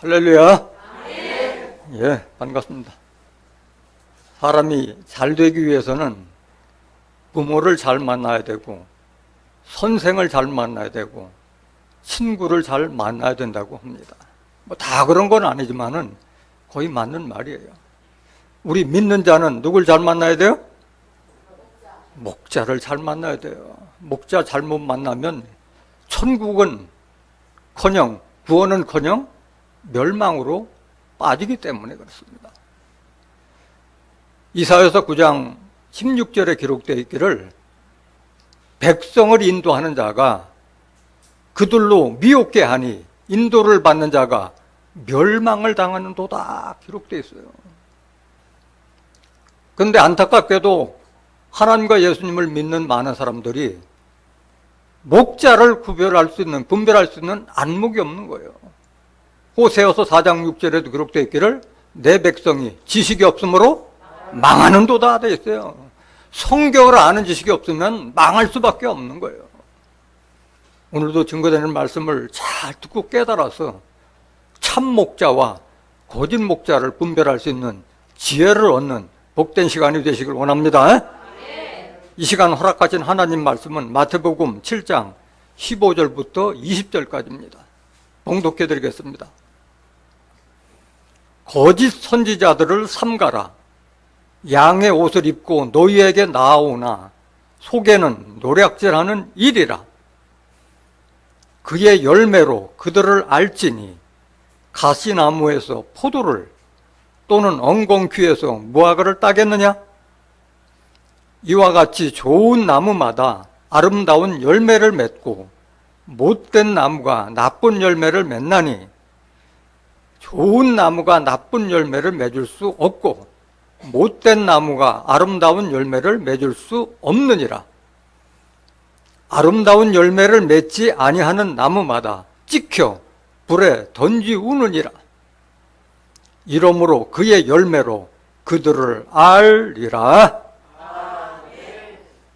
할렐루야. 예, 반갑습니다. 사람이 잘 되기 위해서는 부모를 잘 만나야 되고, 선생을 잘 만나야 되고, 친구를 잘 만나야 된다고 합니다. 뭐 다 그런 건 아니지만은 거의 맞는 말이에요. 우리 믿는 자는 누굴 잘 만나야 돼요? 목자를 잘 만나야 돼요. 목자 잘못 만나면 천국은 커녕, 구원은 커녕 멸망으로 빠지기 때문에 그렇습니다. 이사야서 9장 16절에 기록되어 있기를 백성을 인도하는 자가 그들로 미혹게 하니 인도를 받는 자가 멸망을 당하는도다 기록되어 있어요. 그런데 안타깝게도 하나님과 예수님을 믿는 많은 사람들이 목자를 분별할 수 있는 안목이 없는 거예요. 호세아서 4장 6절에도 기록되어 있기를 내 백성이 지식이 없으므로 망하는도다 되어 있어요. 성경을 아는 지식이 없으면 망할 수밖에 없는 거예요. 오늘도 증거되는 말씀을 잘 듣고 깨달아서 참 목자와 거짓 목자를 분별할 수 있는 지혜를 얻는 복된 시간이 되시길 원합니다. 이 시간 허락하신 하나님 말씀은 마태복음 7장 15절부터 20절까지입니다. 봉독해 드리겠습니다. 거짓 선지자들을 삼가라. 양의 옷을 입고 너희에게 나아오나 속에는 노략질하는 일이라. 그의 열매로 그들을 알지니 가시나무에서 포도를 또는 엉겅퀴에서 무화과를 따겠느냐? 이와 같이 좋은 나무마다 아름다운 열매를 맺고 못된 나무가 나쁜 열매를 맺나니 좋은 나무가 나쁜 열매를 맺을 수 없고 못된 나무가 아름다운 열매를 맺을 수 없느니라. 아름다운 열매를 맺지 아니하는 나무마다 찍혀 불에 던지우느니라. 이러므로 그의 열매로 그들을 알리라.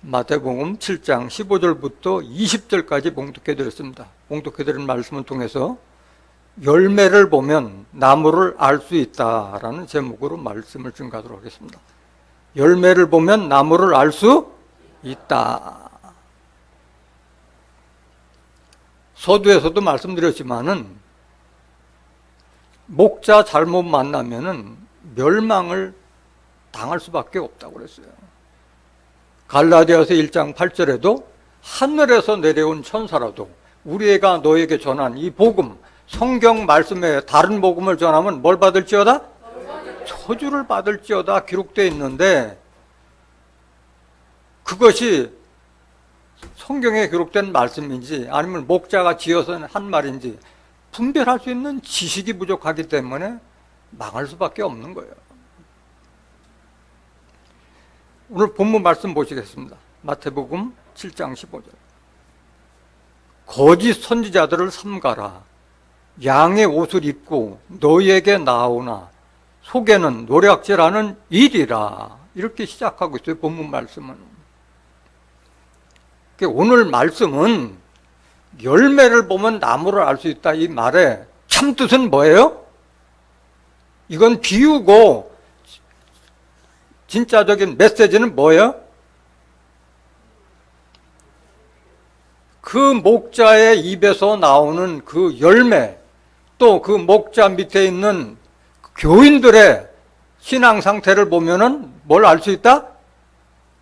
마태복음 7장 15절부터 20절까지 봉독해드렸습니다. 봉독해드린 말씀을 통해서 열매를 보면 나무를 알 수 있다라는 제목으로 말씀을 증가하도록 하겠습니다. 열매를 보면 나무를 알 수 있다. 서두에서도 말씀드렸지만은 목자 잘못 만나면은 멸망을 당할 수밖에 없다고 그랬어요. 갈라디아서 1장 8절에도 하늘에서 내려온 천사라도 우리가 너에게 전한 이 복음, 성경 말씀에 다른 복음을 전하면 뭘 받을지어다? 저주를 받을지어다 기록되어 있는데 그것이 성경에 기록된 말씀인지 아니면 목자가 지어서 한 말인지 분별할 수 있는 지식이 부족하기 때문에 망할 수밖에 없는 거예요. 오늘 본문 말씀 보시겠습니다. 마태복음 7장 15절. 거짓 선지자들을 삼가라. 양의 옷을 입고 너희에게 나오나 속에는 노략질하는 일이라. 이렇게 시작하고 있어요. 본문 말씀은. 오늘 말씀은 열매를 보면 나무를 알 수 있다 이 말의 참뜻은 뭐예요? 이건 비유고 진짜적인 메시지는 뭐예요? 그 목자의 입에서 나오는 그 열매, 또 그 목자 밑에 있는 교인들의 신앙 상태를 보면은 뭘 알 수 있다?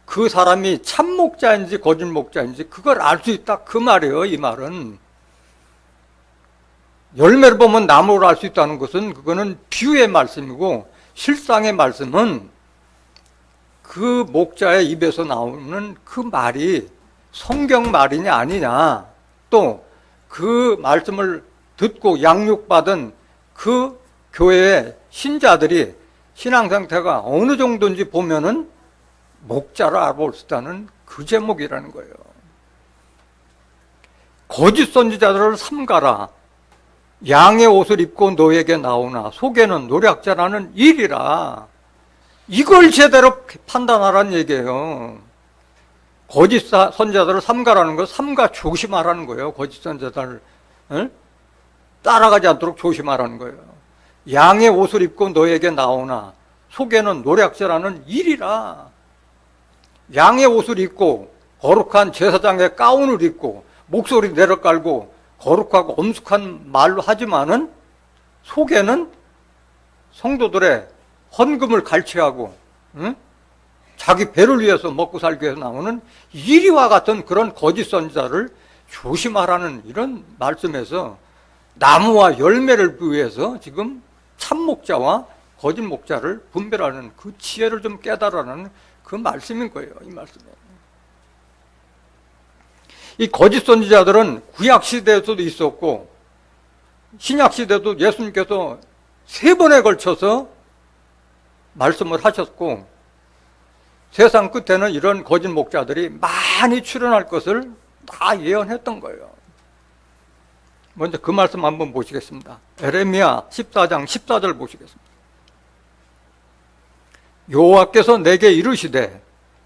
그 사람이 참 목자인지 거짓 목자인지 그걸 알 수 있다 그 말이에요. 이 말은 열매를 보면 나무를 알 수 있다는 것은 그거는 비유의 말씀이고 실상의 말씀은 그 목자의 입에서 나오는 그 말이 성경 말이냐 아니냐, 또 그 말씀을 듣고 양육받은 그 교회의 신자들이 신앙 상태가 어느 정도인지 보면은 목자를 알아볼 수 있다는 그 제목이라는 거예요. 거짓 선지자들을 삼가라. 양의 옷을 입고 너에게 나오나 속에는 노략질하는 일이라. 이걸 제대로 판단하라는 얘기예요. 거짓 선지자들을 삼가라는 거, 삼가 조심하라는 거예요. 거짓 선지자들을 따라가지 않도록 조심하라는 거예요. 양의 옷을 입고 너에게 나오나 속에는 노략질하는 일이라. 양의 옷을 입고 거룩한 제사장의 가운을 입고 목소리 내려깔고 거룩하고 엄숙한 말로 하지만은 속에는 성도들의 헌금을 갈취하고 자기 배를 위해서 먹고 살기 위해서 나오는 이리와 같은 그런 거짓 선지자를 조심하라는 이런 말씀에서 나무와 열매를 위해서 지금 참 목자와 거짓 목자를 분별하는 그 지혜를 좀 깨달으라는 그 말씀인 거예요. 이 말씀에. 이 거짓 선지자들은 구약 시대에서도 있었고 신약 시대도 예수님께서 3번에 걸쳐서 말씀을 하셨고 세상 끝에는 이런 거짓 목자들이 많이 출현할 것을 다 예언했던 거예요. 먼저 그 말씀 한번 보시겠습니다. 에레미야 14장 14절 보시겠습니다. 여호와께서 내게 이르시되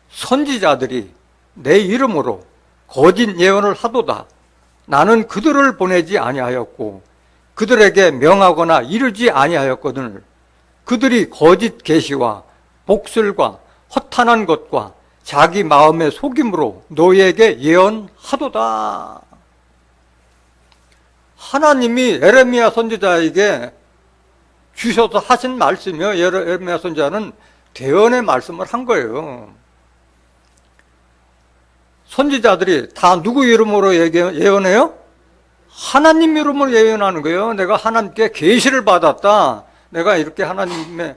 선지자들이 내 이름으로 거짓 예언을 하도다. 나는 그들을 보내지 아니하였고 그들에게 명하거나 이르지 아니하였거늘 그들이 거짓 계시와 복술과 허탄한 것과 자기 마음의 속임으로 너희에게 예언하도다. 하나님이 에레미야 선지자에게 주셔서 하신 말씀이요. 에레미야 선지자는 대언의 말씀을 한 거예요. 선지자들이 다 누구 이름으로 예언해요? 하나님 이름으로 예언하는 거예요. 내가 하나님께 계시를 받았다. 내가 이렇게 하나님의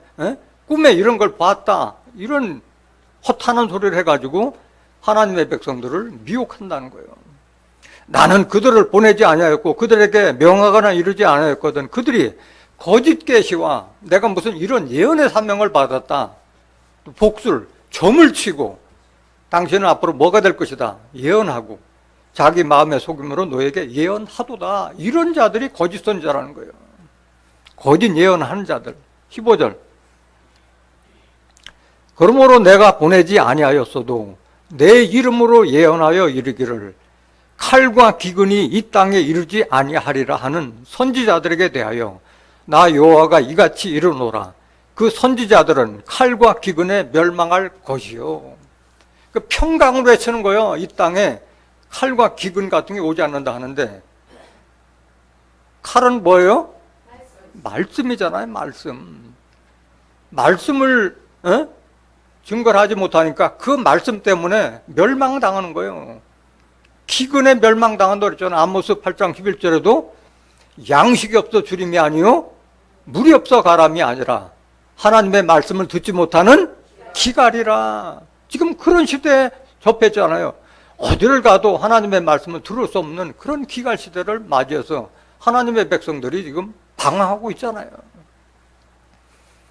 꿈에 이런 걸 봤다. 이런 허탄한 소리를 해가지고 하나님의 백성들을 미혹한다는 거예요. 나는 그들을 보내지 아니하였고 그들에게 명하거나 이르지 아니하였거든. 그들이 거짓 계시와 내가 무슨 이런 예언의 사명을 받았다. 복술, 점을 치고 당신은 앞으로 뭐가 될 것이다. 예언하고 자기 마음의 속임으로 너에게 예언하도다. 이런 자들이 거짓 선지자라는 거예요. 거짓 예언하는 자들. 15절. 그러므로 내가 보내지 아니하였어도 내 이름으로 예언하여 이르기를 칼과 기근이 이 땅에 이르지 아니하리라 하는 선지자들에게 대하여 나 여호와가 이같이 이르노라. 그 선지자들은 칼과 기근에 멸망할 것이요. 그 평강을 외치는 거예요. 이 땅에 칼과 기근 같은 게 오지 않는다 하는데 칼은 뭐예요? 말씀이잖아요. 말씀을 증거를 하지 못하니까 그 말씀 때문에 멸망당하는 거예요. 기근에 멸망당한다 그랬잖아요. 아모스 8장 11절에도 양식이 없어 주림이 아니요 물이 없어 가람이 아니라 하나님의 말씀을 듣지 못하는 기갈이라. 지금 그런 시대에 접했잖아요. 어디를 가도 하나님의 말씀을 들을 수 없는 그런 기갈 시대를 맞이해서 하나님의 백성들이 지금 방황하고 있잖아요.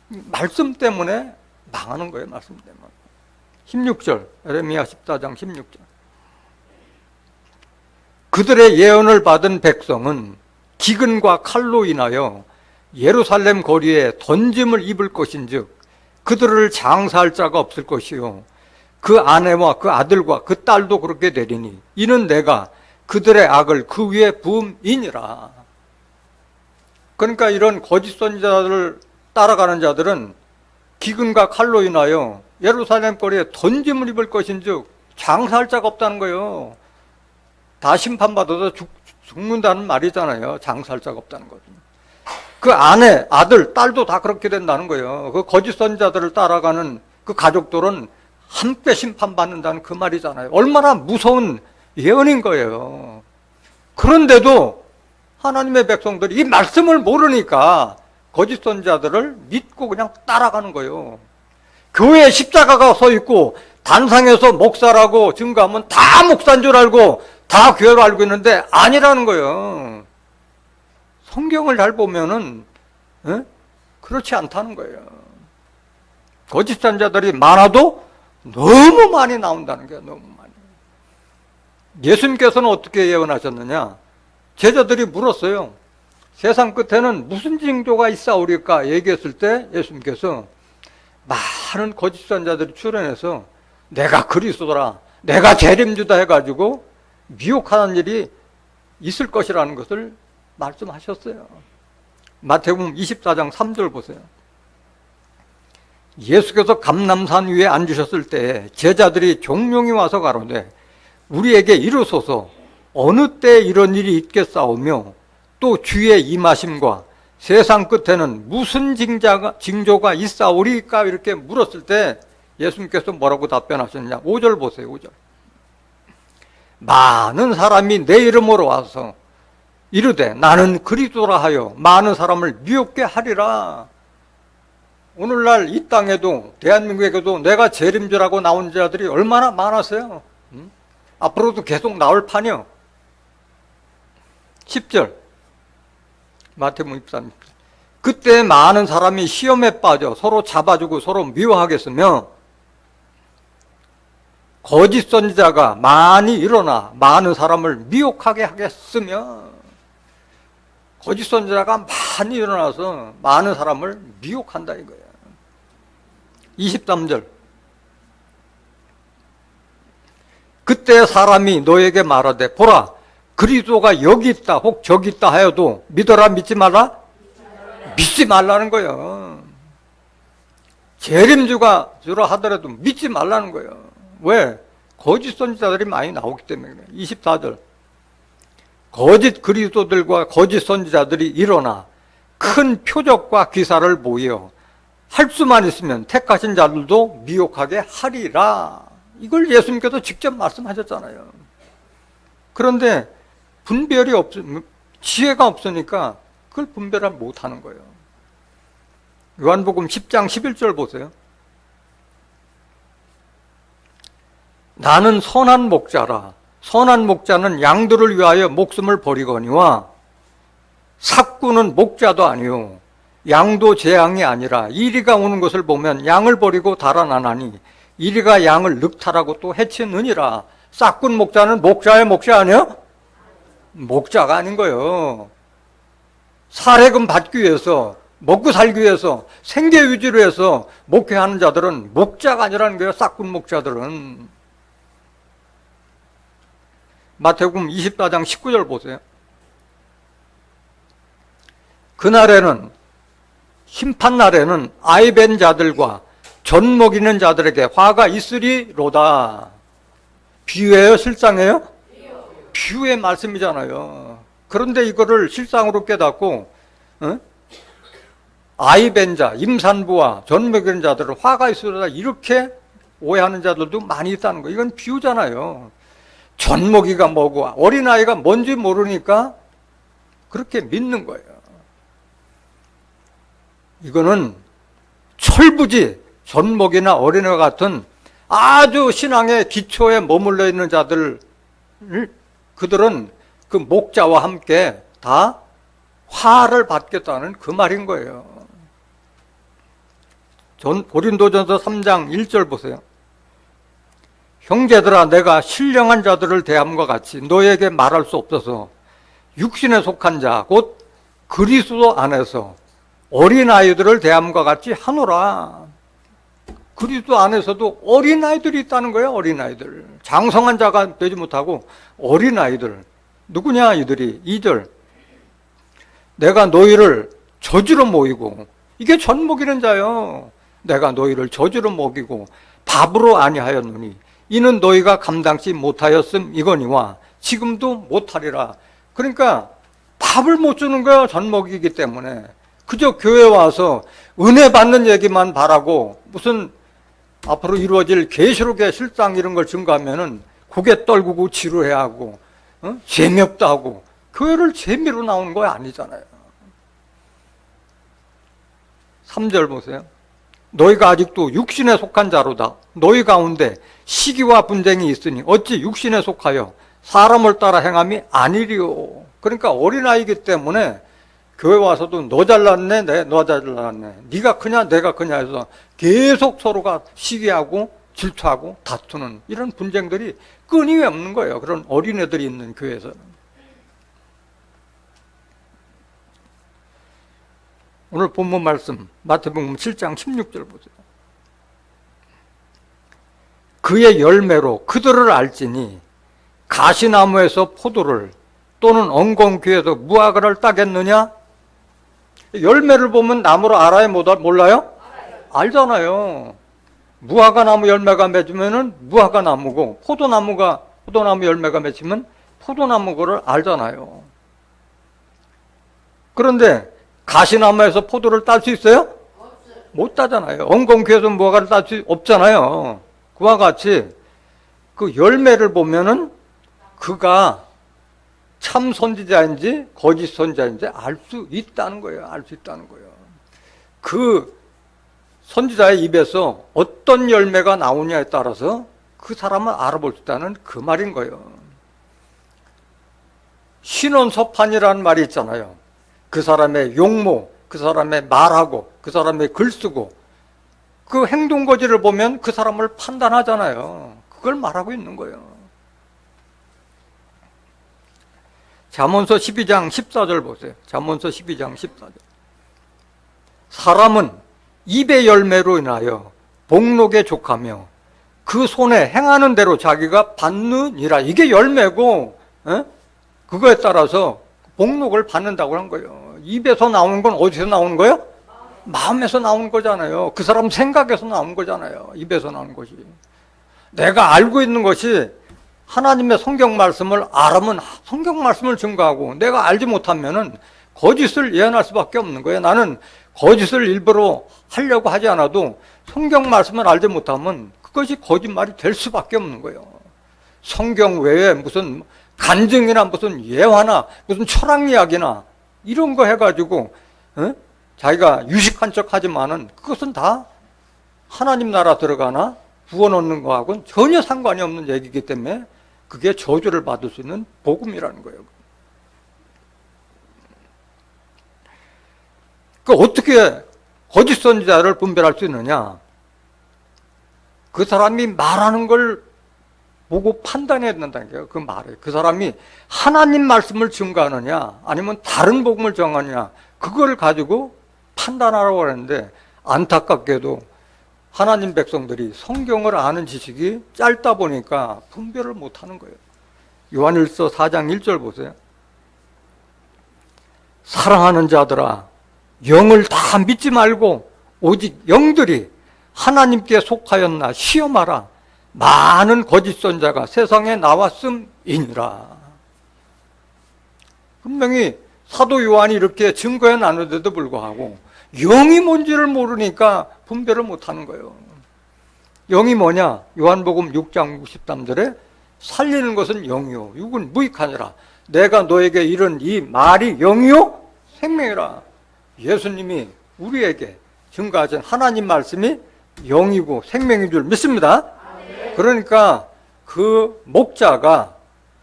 말씀 때문에 망하는 거예요. 말씀 때문에. 16절 에레미야 14장 16절. 그들의 예언을 받은 백성은 기근과 칼로 인하여 예루살렘 거리에 던짐을 입을 것인즉 그들을 장사할 자가 없을 것이요 그 아내와 그 아들과 그 딸도 그렇게 되리니 이는 내가 그들의 악을 그 위에 부음이니라. 그러니까 이런 거짓 선지자들을 따라가는 자들은 기근과 칼로 인하여 예루살렘 거리에 던짐을 입을 것인즉 장사할 자가 없다는 거예요. 다 심판받아서 죽는다는 말이잖아요. 장사할 자가 없다는 거죠. 그 아내, 아들, 딸도 다 그렇게 된다는 거예요. 그 거짓 선지자들을 따라가는 그 가족들은 함께 심판받는다는 그 말이잖아요. 얼마나 무서운 예언인 거예요. 그런데도 하나님의 백성들이 이 말씀을 모르니까 거짓 선지자들을 믿고 그냥 따라가는 거예요. 교회에 십자가가 서 있고 단상에서 목사라고 증거하면 다 목사인 줄 알고 다 교회로 알고 있는데 아니라는 거예요. 성경을 잘 보면은 그렇지 않다는 거예요. 거짓 선지자들이 많아도 너무 많이 나온다는 거예요. 너무 많이. 예수님께서는 어떻게 예언하셨느냐? 제자들이 물었어요. 세상 끝에는 무슨 징조가 있사오리까 얘기했을 때 예수님께서 많은 거짓 선지자들이 출현해서 내가 그리스도라, 내가 재림주다 해가지고 미혹하는 일이 있을 것이라는 것을 말씀하셨어요. 마태복음 24장 3절 보세요. 예수께서 감람산 위에 앉으셨을 때 제자들이 종용이 와서 가로되 우리에게 이르소서 어느 때 이런 일이 있겠사오며 또 주의 임하심과 세상 끝에는 무슨 징조가 있사오리까 이렇게 물었을 때 예수님께서 뭐라고 답변하셨냐. 5절 보세요. 5절. 많은 사람이 내 이름으로 와서 이르되 나는 그리스도라 하여 많은 사람을 미혹게 하리라. 오늘날 이 땅에도 대한민국에도 내가 재림주라고 나온 자들이 얼마나 많았어요. 앞으로도 계속 나올 판이요. 10절 마태복음 23절. 그때 많은 사람이 시험에 빠져 서로 잡아주고 서로 미워하겠으며 거짓 선지자가 많이 일어나 많은 사람을 미혹하게 하겠으며, 거짓 선지자가 많이 일어나서 많은 사람을 미혹한다 이거예요. 23절. 그때 사람이 너에게 말하되 보라 그리스도가 여기 있다 혹 저기 있다 하여도 믿어라 믿지 말라? 믿지 말라는 거예요. 재림주가 주라 하더라도 믿지 말라는 거예요. 왜? 거짓 선지자들이 많이 나오기 때문에 그래요. 24절. 거짓 그리스도들과 거짓 선지자들이 일어나 큰 표적과 기사를 모여 할 수만 있으면 택하신 자들도 미혹하게 하리라. 이걸 예수님께서 직접 말씀하셨잖아요. 그런데 분별이 지혜가 없으니까 그걸 분별을 못하는 거예요. 요한복음 10장 11절 보세요. 나는 선한 목자라. 선한 목자는 양들을 위하여 목숨을 버리거니와 삭구는 목자도 아니요 양도 제 양이 아니라 이리가 오는 것을 보면 양을 버리고 달아나나니 이리가 양을 늑탈하고 또 해치느니라. 싹군 목자는 목자의 목자 아니에요? 목자가 아닌 거예요. 사례금 받기 위해서 먹고 살기 위해서 생계 유지를 해서 목회하는 자들은 목자가 아니라는 거예요. 싹군 목자들은. 마태복음 24장 19절 보세요. 그날에는 심판날에는 아이벤 자들과 젖 먹이는 자들에게 화가 있으리로다. 비유예요? 실상이에요? 비유의 말씀이잖아요. 그런데 이거를 실상으로 깨닫고 아이벤 자, 임산부와 젖 먹이는 자들을 화가 있으리로다 이렇게 오해하는 자들도 많이 있다는 거예요. 이건 비유잖아요. 젖먹이가 뭐고 어린아이가 뭔지 모르니까 그렇게 믿는 거예요. 이거는 철부지 젖먹이나 어린아이 같은 아주 신앙의 기초에 머물러 있는 자들, 그들은 그 목자와 함께 다 화를 받겠다는 그 말인 거예요. 고린도전서 3장 1절 보세요. 형제들아 내가 신령한 자들을 대함과 같이 너에게 말할 수 없어서 육신에 속한 자 곧 그리스도 안에서 어린아이들을 대함과 같이 하노라. 그리스도 안에서도 어린아이들이 있다는 거예요. 어린아이들. 장성한 자가 되지 못하고 어린아이들. 누구냐 이들이. 2절. 내가 너희를 저주로 모이고, 이게 젖 먹이는 자요. 내가 너희를 저주로 먹이고 밥으로 아니하였노니 이는 너희가 감당치 못하였음 이거니와 지금도 못하리라. 그러니까 밥을 못 주는 거예요. 젖 먹이기 때문에. 그저 교회 와서 은혜 받는 얘기만 바라고 무슨 앞으로 이루어질 계시록의 실상 이런 걸 증거하면은 고개 떨구고 지루해하고 재미없다 하고 교회를 재미로 나오는 거 아니잖아요. 3절 보세요. 너희가 아직도 육신에 속한 자로다. 너희 가운데 시기와 분쟁이 있으니 어찌 육신에 속하여 사람을 따라 행함이 아니리요. 그러니까 어린아이기 때문에 교회 와서도 너 잘났네, 너 잘났네, 네가 크냐 내가 크냐 해서 계속 서로가 시기하고 질투하고 다투는 이런 분쟁들이 끊임없는 거예요. 그런 어린애들이 있는 교회에서는. 오늘 본문 말씀 마태복음 7장 16절 보세요. 그의 열매로 그들을 알지니 가시나무에서 포도를 또는 엉겅퀴에서 무화과를 따겠느냐? 열매를 보면 나무를 알아요? 몰라요? 알잖아요. 무화과 나무 열매가 맺으면은 무화과 나무고, 포도나무 열매가 맺히면 포도나무 거를 알잖아요. 그런데 가시나무에서 포도를 딸 수 있어요? 못 따잖아요. 엉겅퀴에서 무화과를 딸 수 없잖아요. 그와 같이 그 열매를 보면은 그가 참 선지자인지 거짓 선지자인지 알 수 있다는 거예요. 알 수 있다는 거예요. 그 선지자의 입에서 어떤 열매가 나오냐에 따라서 그 사람을 알아볼 수 있다는 그 말인 거예요. 신원서판이라는 말이 있잖아요. 그 사람의 용모, 그 사람의 말하고, 그 사람의 글쓰고, 그 행동거지를 보면 그 사람을 판단하잖아요. 그걸 말하고 있는 거예요. 잠언서 12장 14절 보세요. 잠언서 12장 14절. 사람은 입의 열매로 인하여 복록에 족하며 그 손에 행하는 대로 자기가 받느니라. 이게 열매고, 그거에 따라서 복록을 받는다고 한 거예요. 입에서 나오는 건 어디서 나오는 거예요? 마음에서 나오는 거잖아요. 그 사람 생각에서 나오는 거잖아요. 입에서 나오는 것이. 내가 알고 있는 것이 하나님의 성경 말씀을 알면 성경 말씀을 증거하고, 내가 알지 못하면은 거짓을 예언할 수밖에 없는 거예요. 나는 거짓을 일부러 하려고 하지 않아도 성경 말씀을 알지 못하면 그것이 거짓말이 될 수밖에 없는 거예요. 성경 외에 무슨 간증이나 무슨 예화나 무슨 철학 이야기나 이런 거 해가지고 자기가 유식한 척 하지만은 그것은 다 하나님 나라 들어가나 구원 얻는 거하고는 전혀 상관이 없는 얘기이기 때문에 그게 저주를 받을 수 있는 복음이라는 거예요. 그 어떻게 거짓 선지자를 분별할 수 있느냐? 그 사람이 말하는 걸 보고 판단해야 된다는 거예요. 그 말에 그 사람이 하나님 말씀을 증거하느냐 아니면 다른 복음을 정하느냐, 그걸 가지고 판단하라고 하는데, 안타깝게도 하나님 백성들이 성경을 아는 지식이 짧다 보니까 분별을 못하는 거예요. 요한일서 4장 1절 보세요. 사랑하는 자들아, 영을 다 믿지 말고 오직 영들이 하나님께 속하였나 시험하라. 많은 거짓 선자가 세상에 나왔음이니라. 분명히 사도 요한이 이렇게 증거해 나누는데도 불구하고 영이 뭔지를 모르니까 분별을 못하는 거예요. 영이 뭐냐? 요한복음 6장 63절에 살리는 것은 영이요 육은 무익하니라. 내가 너에게 이른 이 말이 영이요 생명이라. 예수님이 우리에게 증거하신 하나님 말씀이 영이고 생명인 줄 믿습니다. 그러니까 그 목자가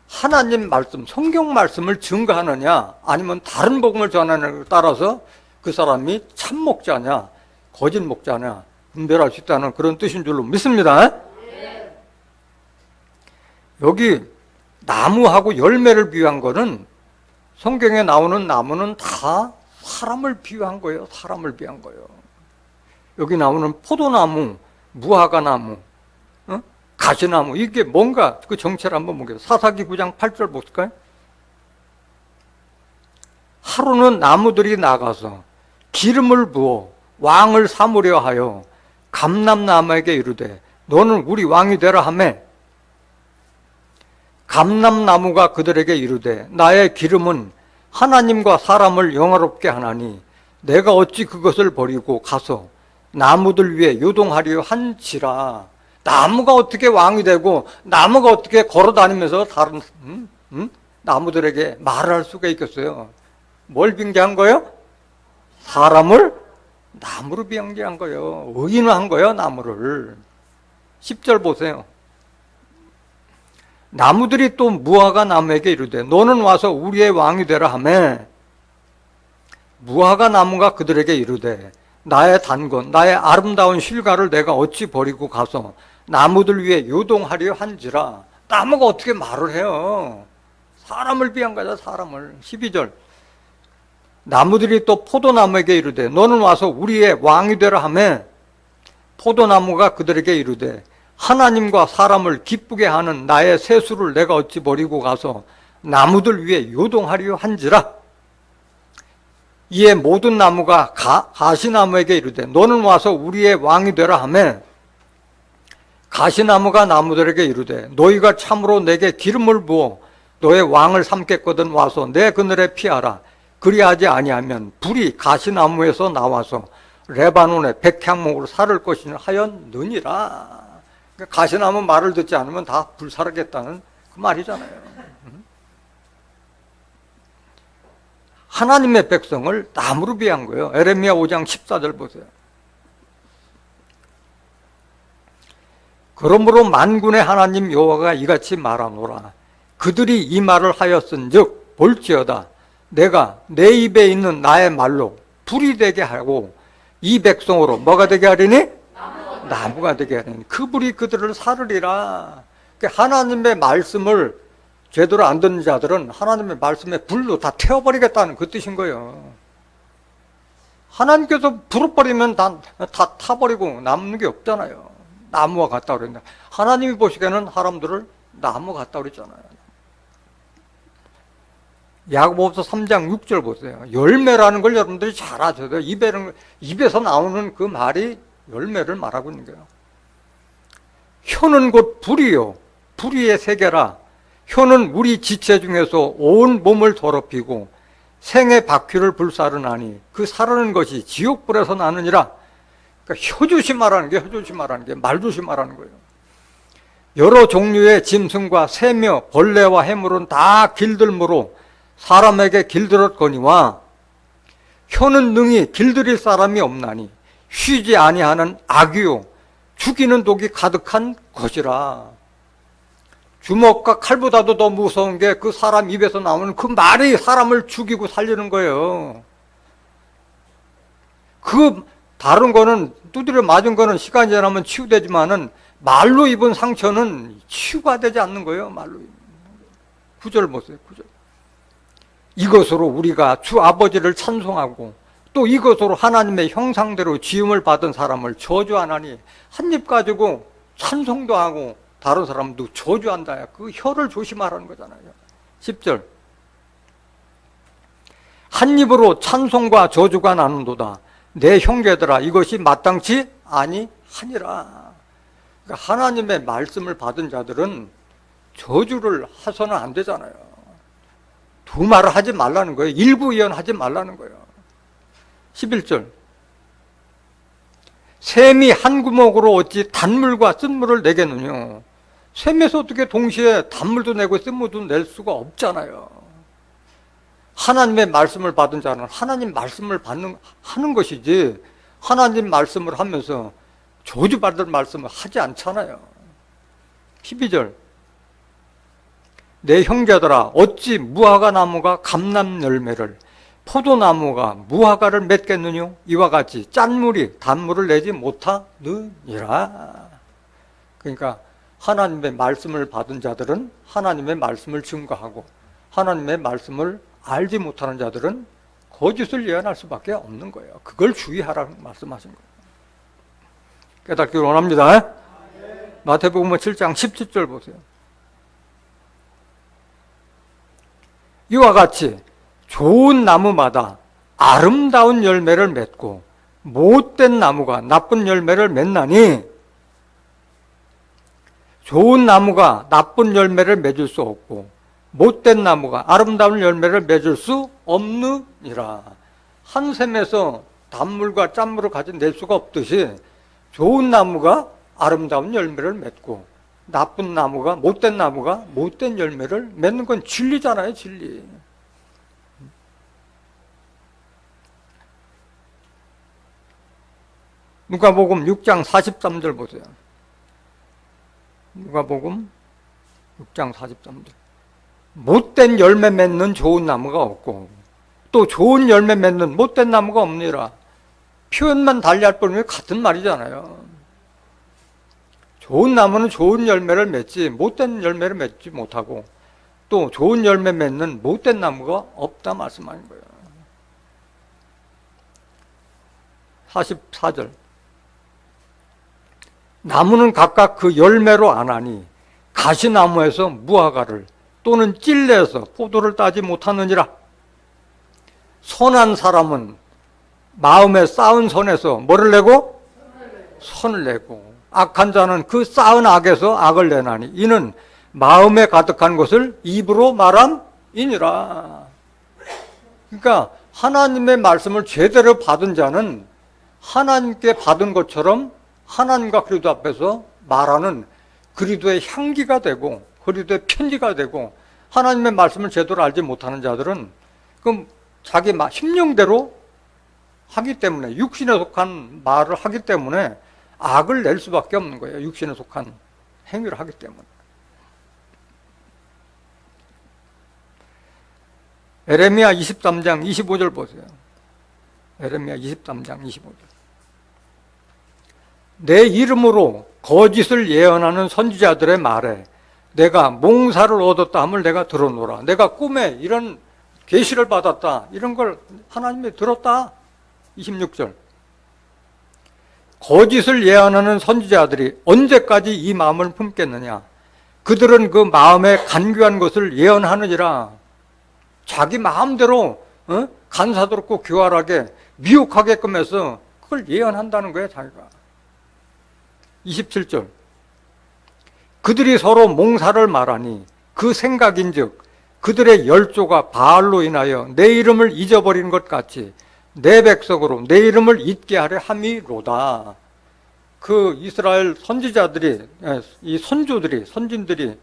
하나님 말씀, 성경 말씀을 증거하느냐 아니면 다른 복음을 전하느냐에 따라서 그 사람이 참 목자냐 거짓 목자냐 분별할 수 있다는 그런 뜻인 줄로 믿습니다. 여기 나무하고 열매를 비유한 거는, 성경에 나오는 나무는 다 사람을 비유한 거예요. 사람을 비유한 거예요. 여기 나오는 포도나무, 무화과나무, 가시나무, 이게 뭔가 그 정체를 한번 보겠습니다. 사사기 9장 8절 볼까요? 하루는 나무들이 나가서 기름을 부어 왕을 삼으려 하여 감람나무에게 이르되 너는 우리 왕이 되라 하며, 감람나무가 그들에게 이르되 나의 기름은 하나님과 사람을 영화롭게 하나니 내가 어찌 그것을 버리고 가서 나무들 위에 요동하려 한지라. 나무가 어떻게 왕이 되고 나무가 어떻게 걸어다니면서 다른 나무들에게 말을 할 수가 있겠어요? 뭘 빙자한 거예요? 사람을 나무로 빙자한 거예요. 의인화한 거예요, 나무를. 10절 보세요. 나무들이 또 무화과 나무에게 이르되 너는 와서 우리의 왕이 되라 하매, 무화과 나무가 그들에게 이르되 나의 단건 나의 아름다운 실과를 내가 어찌 버리고 가서 나무들 위에 요동하려 한지라. 나무가 어떻게 말을 해요? 사람을 비한 거죠, 사람을. 12절. 나무들이 또 포도나무에게 이르되 너는 와서 우리의 왕이 되라 하매, 포도나무가 그들에게 이르되 하나님과 사람을 기쁘게 하는 나의 세수를 내가 어찌 버리고 가서 나무들 위에 요동하려 한지라. 이에 모든 나무가 가시나무에게 이르되 너는 와서 우리의 왕이 되라 하매 가시나무가 나무들에게 이르되 너희가 참으로 내게 기름을 부어 너의 왕을 삼겠거든 와서 내 그늘에 피하라. 그리하지 아니하면 불이 가시나무에서 나와서 레바논의 백향목으로 살을 것이냐 하였느니라. 그러니까 가시나무 말을 듣지 않으면 다 불사르겠다는 그 말이잖아요. 하나님의 백성을 나무로 비한 거예요. 에레미야 5장 14절 보세요. 그러므로 만군의 하나님 여호와가 이같이 말하노라. 그들이 이 말을 하였은즉 볼지어다 내가 내 입에 있는 나의 말로 불이 되게 하고 이 백성으로 뭐가 되게 하리니? 나무가 되게 하리니 그 불이 그들을 사르리라. 그러니까 하나님의 말씀을 제대로 안 듣는 자들은 하나님의 말씀에 불로 다 태워버리겠다는 그 뜻인 거예요. 하나님께서 불어버리면 다 타버리고 남는 게 없잖아요. 나무와 같다 그랬는데 하나님이 보시기에는 사람들을 나무 같다 그랬잖아요. 야고보서 3장 6절 보세요. 열매라는 걸 여러분들이 잘 아셔야 돼요. 입에서 나오는 그 말이 열매를 말하고 있는 거예요. 혀는 곧 불이요 불의의 세계라. 혀는 우리 지체 중에서 온 몸을 더럽히고 생의 바퀴를 불사르나니 그 사르는 것이 지옥불에서 나느니라. 그러니까 혀조심하라는 게 말조심하라는 거예요. 여러 종류의 짐승과 새며 벌레와 해물은 다 길들므로 사람에게 길들었거니와 혀는 능히 길들일 사람이 없나니 쉬지 아니하는 악이요 죽이는 독이 가득한 것이라. 주먹과 칼보다도 더 무서운 게 그 사람 입에서 나오는 그 말이 사람을 죽이고 살리는 거예요. 그 다른 거는 두드려 맞은 거는 시간이 지나면 치유되지만은 말로 입은 상처는 치유가 되지 않는 거예요. 말로 입은. 9절 보세요. 9절. 이것으로 우리가 주 아버지를 찬송하고 또 이것으로 하나님의 형상대로 지음을 받은 사람을 저주하나니 한 입 가지고 찬송도 하고 다른 사람도 저주한다. 그 혀를 조심하라는 거잖아요. 10절. 한 입으로 찬송과 저주가 나는도다. 내 형제들아 이것이 마땅치 아니하니라. 그러니까 하나님의 말씀을 받은 자들은 저주를 해서는 안 되잖아요. 두 말을 하지 말라는 거예요. 일부이언하지 말라는 거예요. 11절. 샘이 한 구멍으로 어찌 단물과 쓴물을 내겠느냐. 샘에서 어떻게 동시에 단물도 내고 쓴물도 낼 수가 없잖아요. 하나님의 말씀을 받은 자는 하나님 말씀을 하는 것이지 하나님 말씀을 하면서 저주받을 말씀을 하지 않잖아요. 12절. 내 형제들아 어찌 무화과 나무가 감람 열매를 포도나무가 무화과를 맺겠느냐. 이와 같이 짠물이 단물을 내지 못하느니라. 그러니까 하나님의 말씀을 받은 자들은 하나님의 말씀을 증거하고 하나님의 말씀을 알지 못하는 자들은 거짓을 예언할 수밖에 없는 거예요. 그걸 주의하라고 말씀하신 거예요. 깨닫기를 원합니다. 마태복음 7장 17절 보세요. 이와 같이 좋은 나무마다 아름다운 열매를 맺고 못된 나무가 나쁜 열매를 맺나니 좋은 나무가 나쁜 열매를 맺을 수 없고 못된 나무가 아름다운 열매를 맺을 수 없느니라. 한 샘에서 단물과 짠물을 가져낼 수가 없듯이 좋은 나무가 아름다운 열매를 맺고 나쁜 나무가 못된 열매를 맺는 건 진리잖아요. 진리. 누가복음 6장 43절 보세요. 누가복음 6장 43절. 못된 열매 맺는 좋은 나무가 없고 또 좋은 열매 맺는 못된 나무가 없느니라. 표현만 달리할 뿐이면 같은 말이잖아요. 좋은 나무는 좋은 열매를 맺지 못된 열매를 맺지 못하고 또 좋은 열매 맺는 못된 나무가 없다 말씀하는 거예요. 44절. 나무는 각각 그 열매로 아나니 가시나무에서 무화과를 또는 찔레에서 포도를 따지 못하느니라. 선한 사람은 마음에 쌓은 선에서 뭐를 내고? 선을 내고, 악한 자는 그 쌓은 악에서 악을 내나니 이는 마음에 가득한 것을 입으로 말함이니라. 그러니까 하나님의 말씀을 제대로 받은 자는 하나님께 받은 것처럼 하나님과 그리스도 앞에서 말하는 그리스도의 향기가 되고 그리스도의 편지가 되고, 하나님의 말씀을 제대로 알지 못하는 자들은 그럼 자기 심령대로 하기 때문에, 육신에 속한 말을 하기 때문에 악을 낼 수밖에 없는 거예요. 육신에 속한 행위를 하기 때문에. 에레미야 23장 25절 보세요. 에레미야 23장 25절. 내 이름으로 거짓을 예언하는 선지자들의 말에 내가 몽사를 얻었다 함을 내가 들어노라. 내가 꿈에 이런 계시를 받았다, 이런 걸 하나님이 들었다. 26절. 거짓을 예언하는 선지자들이 언제까지 이 마음을 품겠느냐? 그들은 그 마음에 간교한 것을 예언하느니라. 자기 마음대로 간사롭고 교활하게 미혹하게끔 해서 그걸 예언한다는 거예요, 자기가. 27절. 그들이 서로 몽사를 말하니 그 생각인즉 그들의 열조가 바알로 인하여 내 이름을 잊어버린 것 같이 내 백성으로 내 이름을 잊게 하려 함이로다. 그 이스라엘 선지자들이, 이 선조들이, 선진들이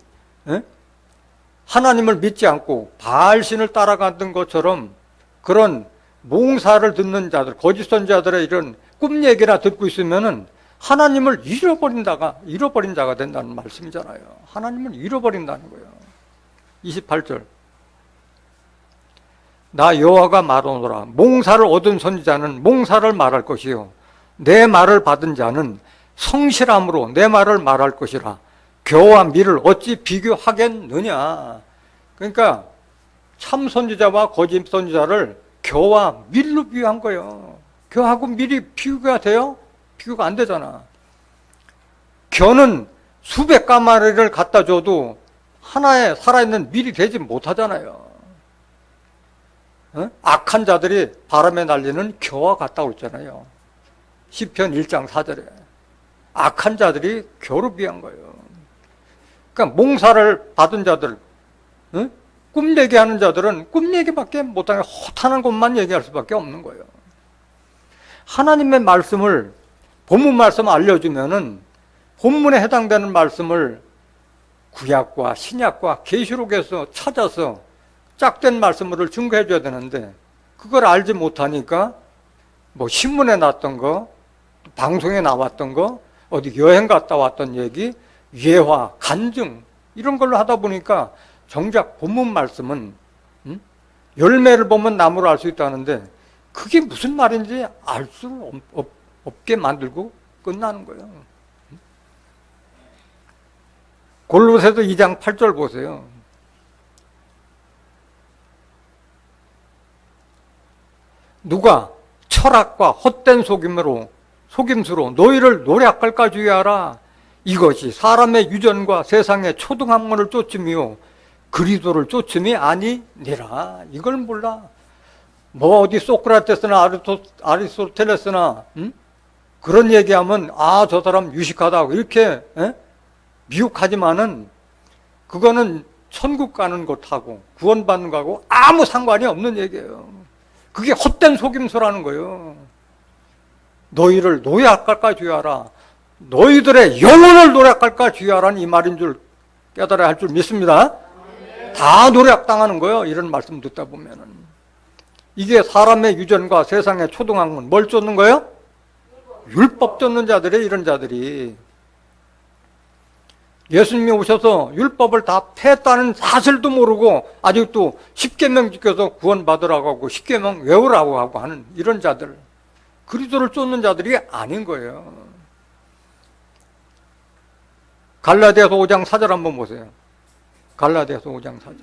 하나님을 믿지 않고 바알신을 따라갔던 것처럼 그런 몽사를 듣는 자들, 거짓 선지자들의 이런 꿈 얘기나 듣고 있으면은 하나님을 잃어버린 자가 된다는 말씀이잖아요. 하나님을 잃어버린다는 거예요. 28절. 나 여호와가 말하노라. 몽사를 얻은 선지자는 몽사를 말할 것이요 내 말을 받은 자는 성실함으로 내 말을 말할 것이라. 교와 미를 어찌 비교하겠느냐. 그러니까 참 선지자와 거짓 선지자를 교와 밀로 비유한 거예요. 교하고 밀이 비교가 돼요? 비교가 안 되잖아. 교는 수백 가마리를 갖다 줘도 하나의 살아있는 밀이 되지 못하잖아요. 악한 자들이 바람에 날리는 교와 같다고 그랬잖아요. 시편 1장 4절에. 악한 자들이 교를 비한 거예요. 그러니까 몽사를 받은 자들, 꿈 얘기하는 자들은 꿈 얘기밖에 못하게 허탄한 것만 얘기할 수밖에 없는 거예요. 하나님의 말씀을, 본문 말씀 알려주면은 본문에 해당되는 말씀을 구약과 신약과 계시록에서 찾아서 짝된 말씀을 증거해 줘야 되는데, 그걸 알지 못하니까 뭐 신문에 났던 거, 방송에 나왔던 거, 어디 여행 갔다 왔던 얘기, 예화, 간증 이런 걸로 하다 보니까 정작 본문 말씀은 열매를 보면 나무를 알 수 있다는데 그게 무슨 말인지 알 수 없게 만들고 끝나는 거예요. 골로새서 2장 8절 보세요. 누가 철학과 헛된 속임수로 너희를 노략할까 주의하라. 이것이 사람의 유전과 세상의 초등학문을 쫓음이요 그리스도를 쫓음이 아니니라. 이걸 몰라. 뭐 어디 소크라테스나 아리스토텔레스나 그런 얘기하면 아, 저 사람 유식하다고 이렇게 미혹하지만은 그거는 천국 가는 것하고 구원받는 거하고 아무 상관이 없는 얘기예요. 그게 헛된 속임수라는 거예요. 너희를 노략할까 주의하라. 너희들의 영혼을 노략할까 주의하라는 이 말인 줄 깨달아야 할 줄 믿습니다. 다 노략당하는 거예요. 이런 말씀 듣다 보면은. 이게 사람의 유전과 세상의 초등학문, 뭘 쫓는 거예요? 율법 쫓는 자들이, 이런 자들이. 예수님이 오셔서 율법을 다 폐했다는 사실도 모르고 아직도 십계명 지켜서 구원받으라고 하고 십계명 외우라고 하고 하는 이런 자들, 그리스도를 쫓는 자들이 아닌 거예요. 갈라디아서 5장 4절 한번 보세요. 갈라디아서 5장 4절.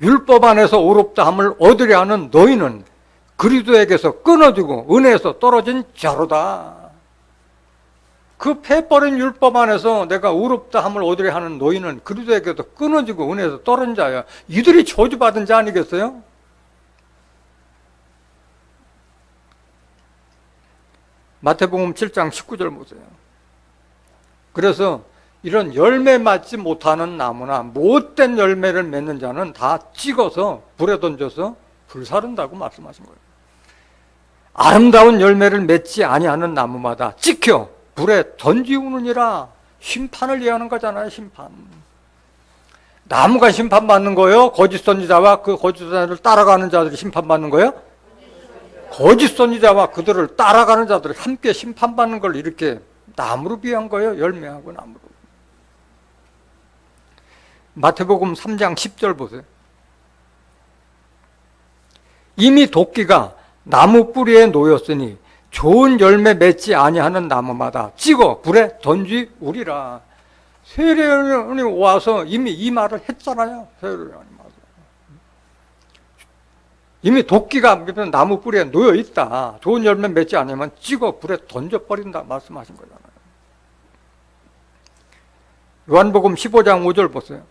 율법 안에서 의롭다 함을 얻으려 하는 너희는 그리스도에게서 끊어지고 은혜에서 떨어진 자로다. 그 패버린 율법 안에서 내가 의롭다 함을 얻으려 하는 노인은 그리스도에게도 끊어지고 은혜에서 떨어진 자야. 이들이 저주받은 자 아니겠어요? 마태복음 7장 19절 보세요. 그래서 이런 열매 맺지 못하는 나무나 못된 열매를 맺는 자는 다 찍어서 불에 던져서 불사른다고 말씀하신 거예요. 아름다운 열매를 맺지 아니하는 나무마다 찍혀 불에 던지우느니라. 심판을 얘기하는 거잖아요. 심판. 나무가 심판받는 거예요? 거짓 선지자와 그 거짓 선지자를 따라가는 자들이 심판받는 거예요? 거짓 선지자와 그들을 따라가는 자들이 함께 심판받는 걸 이렇게 나무로 비한 거예요. 열매하고 나무로. 마태복음 3장 10절 보세요. 이미 도끼가 나무 뿌리에 놓였으니 좋은 열매 맺지 아니하는 나무마다 찍어 불에 던지우리라. 세례요한이 와서 이미 이 말을 했잖아요. 세례요한이 와서. 이미 도끼가 나무 뿌리에 놓여 있다. 좋은 열매 맺지 않으면 찍어 불에 던져버린다 말씀하신 거잖아요. 요한복음 15장 5절 보세요.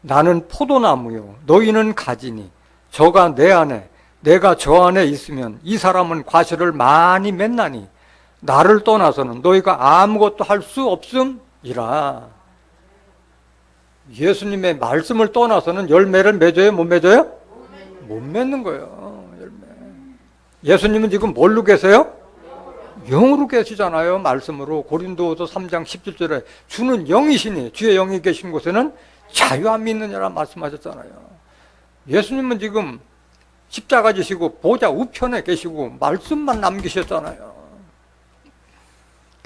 나는 포도나무요 너희는 가지니 저가 내 안에 내가 저 안에 있으면 이 사람은 과실을 많이 맺나니 나를 떠나서는 너희가 아무것도 할 수 없음이라. 예수님의 말씀을 떠나서는 열매를 맺어요? 못 맺어요? 못 맺는 거예요. 열매. 예수님은 지금 뭘로 계세요? 영으로 계시잖아요. 말씀으로. 고린도후서 3장 17절에 주는 영이시니 주의 영이 계신 곳에는 자유함이 있느냐라 말씀하셨잖아요. 예수님은 지금 십자가 지시고 보좌 우편에 계시고 말씀만 남기셨잖아요.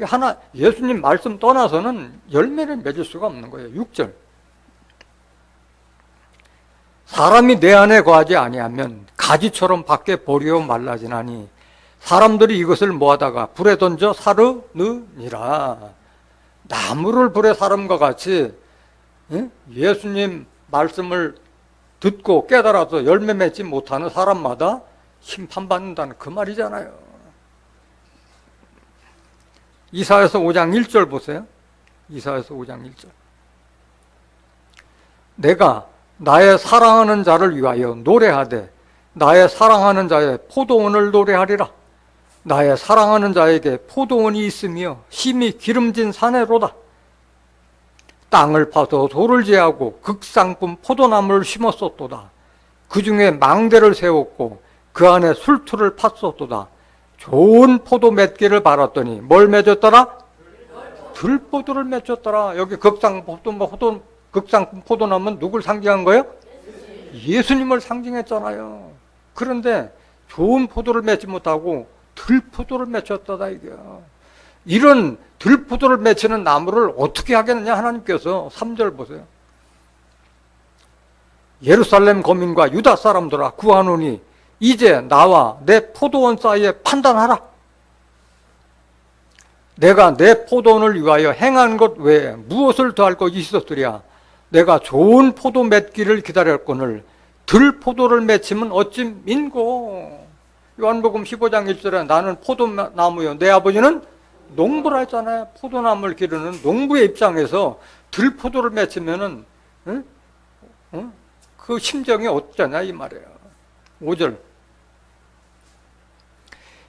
하나 예수님 말씀 떠나서는 열매를 맺을 수가 없는 거예요. 6절. 사람이 내 안에 거하지 아니하면 가지처럼 밖에 버리어 말라지나니 사람들이 이것을 모아다가 불에 던져 사르느니라. 나무를 불에 사름과 같이 예수님 말씀을 듣고 깨달아서 열매 맺지 못하는 사람마다 심판받는다는 그 말이잖아요. 이사야서 5장 1절 보세요. 이사야서 5장 1절. 내가 나의 사랑하는 자를 위하여 노래하되 나의 사랑하는 자의 포도원을 노래하리라. 나의 사랑하는 자에게 포도원이 있으며 심히 기름진 사내로다. 땅을 파서 돌을 제하고 극상품 포도나무를 심었었도다. 그 중에 망대를 세웠고 그 안에 술투를 팠었도다. 좋은 포도 맺기를 바랐더니 뭘 맺었더라? 들포도를 맺었더라. 여기 극상품 포도나무는 누굴 상징한 거예요? 예수님을 상징했잖아요. 그런데 좋은 포도를 맺지 못하고 들포도를 맺혔다다 이게요. 이런 들포도를 맺히는 나무를 어떻게 하겠느냐 하나님께서 3절 보세요. 예루살렘 거민과 유다 사람들아 구하노니 이제 나와 내 포도원 사이에 판단하라. 내가 내 포도원을 위하여 행한 것 외에 무엇을 더할 것이 있었으랴. 내가 좋은 포도 맺기를 기다렸거늘 들포도를 맺히면 어찌 민고. 요한복음 15장 1절에 나는 포도나무요 내 아버지는 농부라 했잖아요. 포도나무를 기르는 농부의 입장에서 들포도를 맺히면은 그 심정이 어쩌냐 이 말이에요. 5절.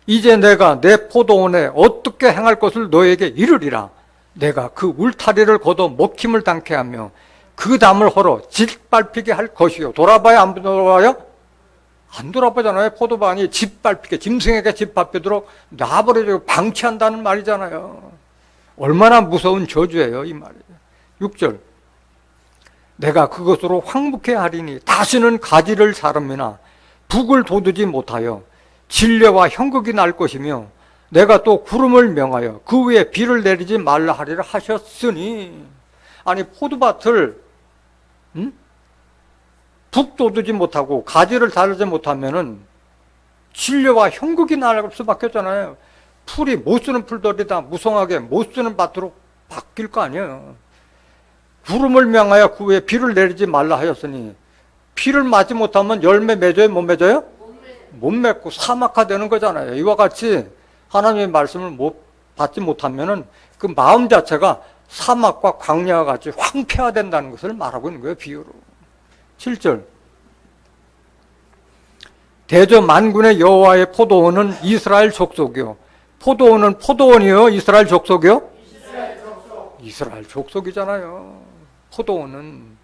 이제 내가 내 포도원에 어떻게 행할 것을 너에게 이르리라. 내가 그 울타리를 걷어 먹힘을 당케 하며 그 담을 헐어 짓밟히게 할 것이요. 돌아봐야 안 돌아봐요? 안 돌아보잖아요. 포도반이 짓밟히게 짐승에게 짓밟히도록 놔버려주고 방치한다는 말이잖아요. 얼마나 무서운 저주예요 이 말이에요. 6절. 내가 그것으로 황무케 하리니 다시는 가지를 자름이나 북을 돋우지 못하여 진려와 형극이 날 것이며 내가 또 구름을 명하여 그 위에 비를 내리지 말라 하리라 하셨으니. 아니 포도밭을 북 돋우지 못하고 가지를 자르지 못하면은 진려와 형극이 날 수밖에 없잖아요. 풀이 못 쓰는 풀들이다 무성하게 못 쓰는 밭으로 바뀔 거 아니에요. 구름을 명하여 그 위에 비를 내리지 말라 하였으니 비를 맞지 못하면 열매 맺어요? 못 맺어요? 못 맺고 사막화되는 거잖아요. 이와 같이 하나님의 말씀을 받지 못하면은 그 마음 자체가 사막과 광야와 같이 황폐화된다는 것을 말하고 있는 거예요, 비유로. 7절. 대저 만군의 여호와의 포도원은 이스라엘 족속이요. 포도원이요, 이스라엘 족속이요? 이스라엘 족속이잖아요. 포도원은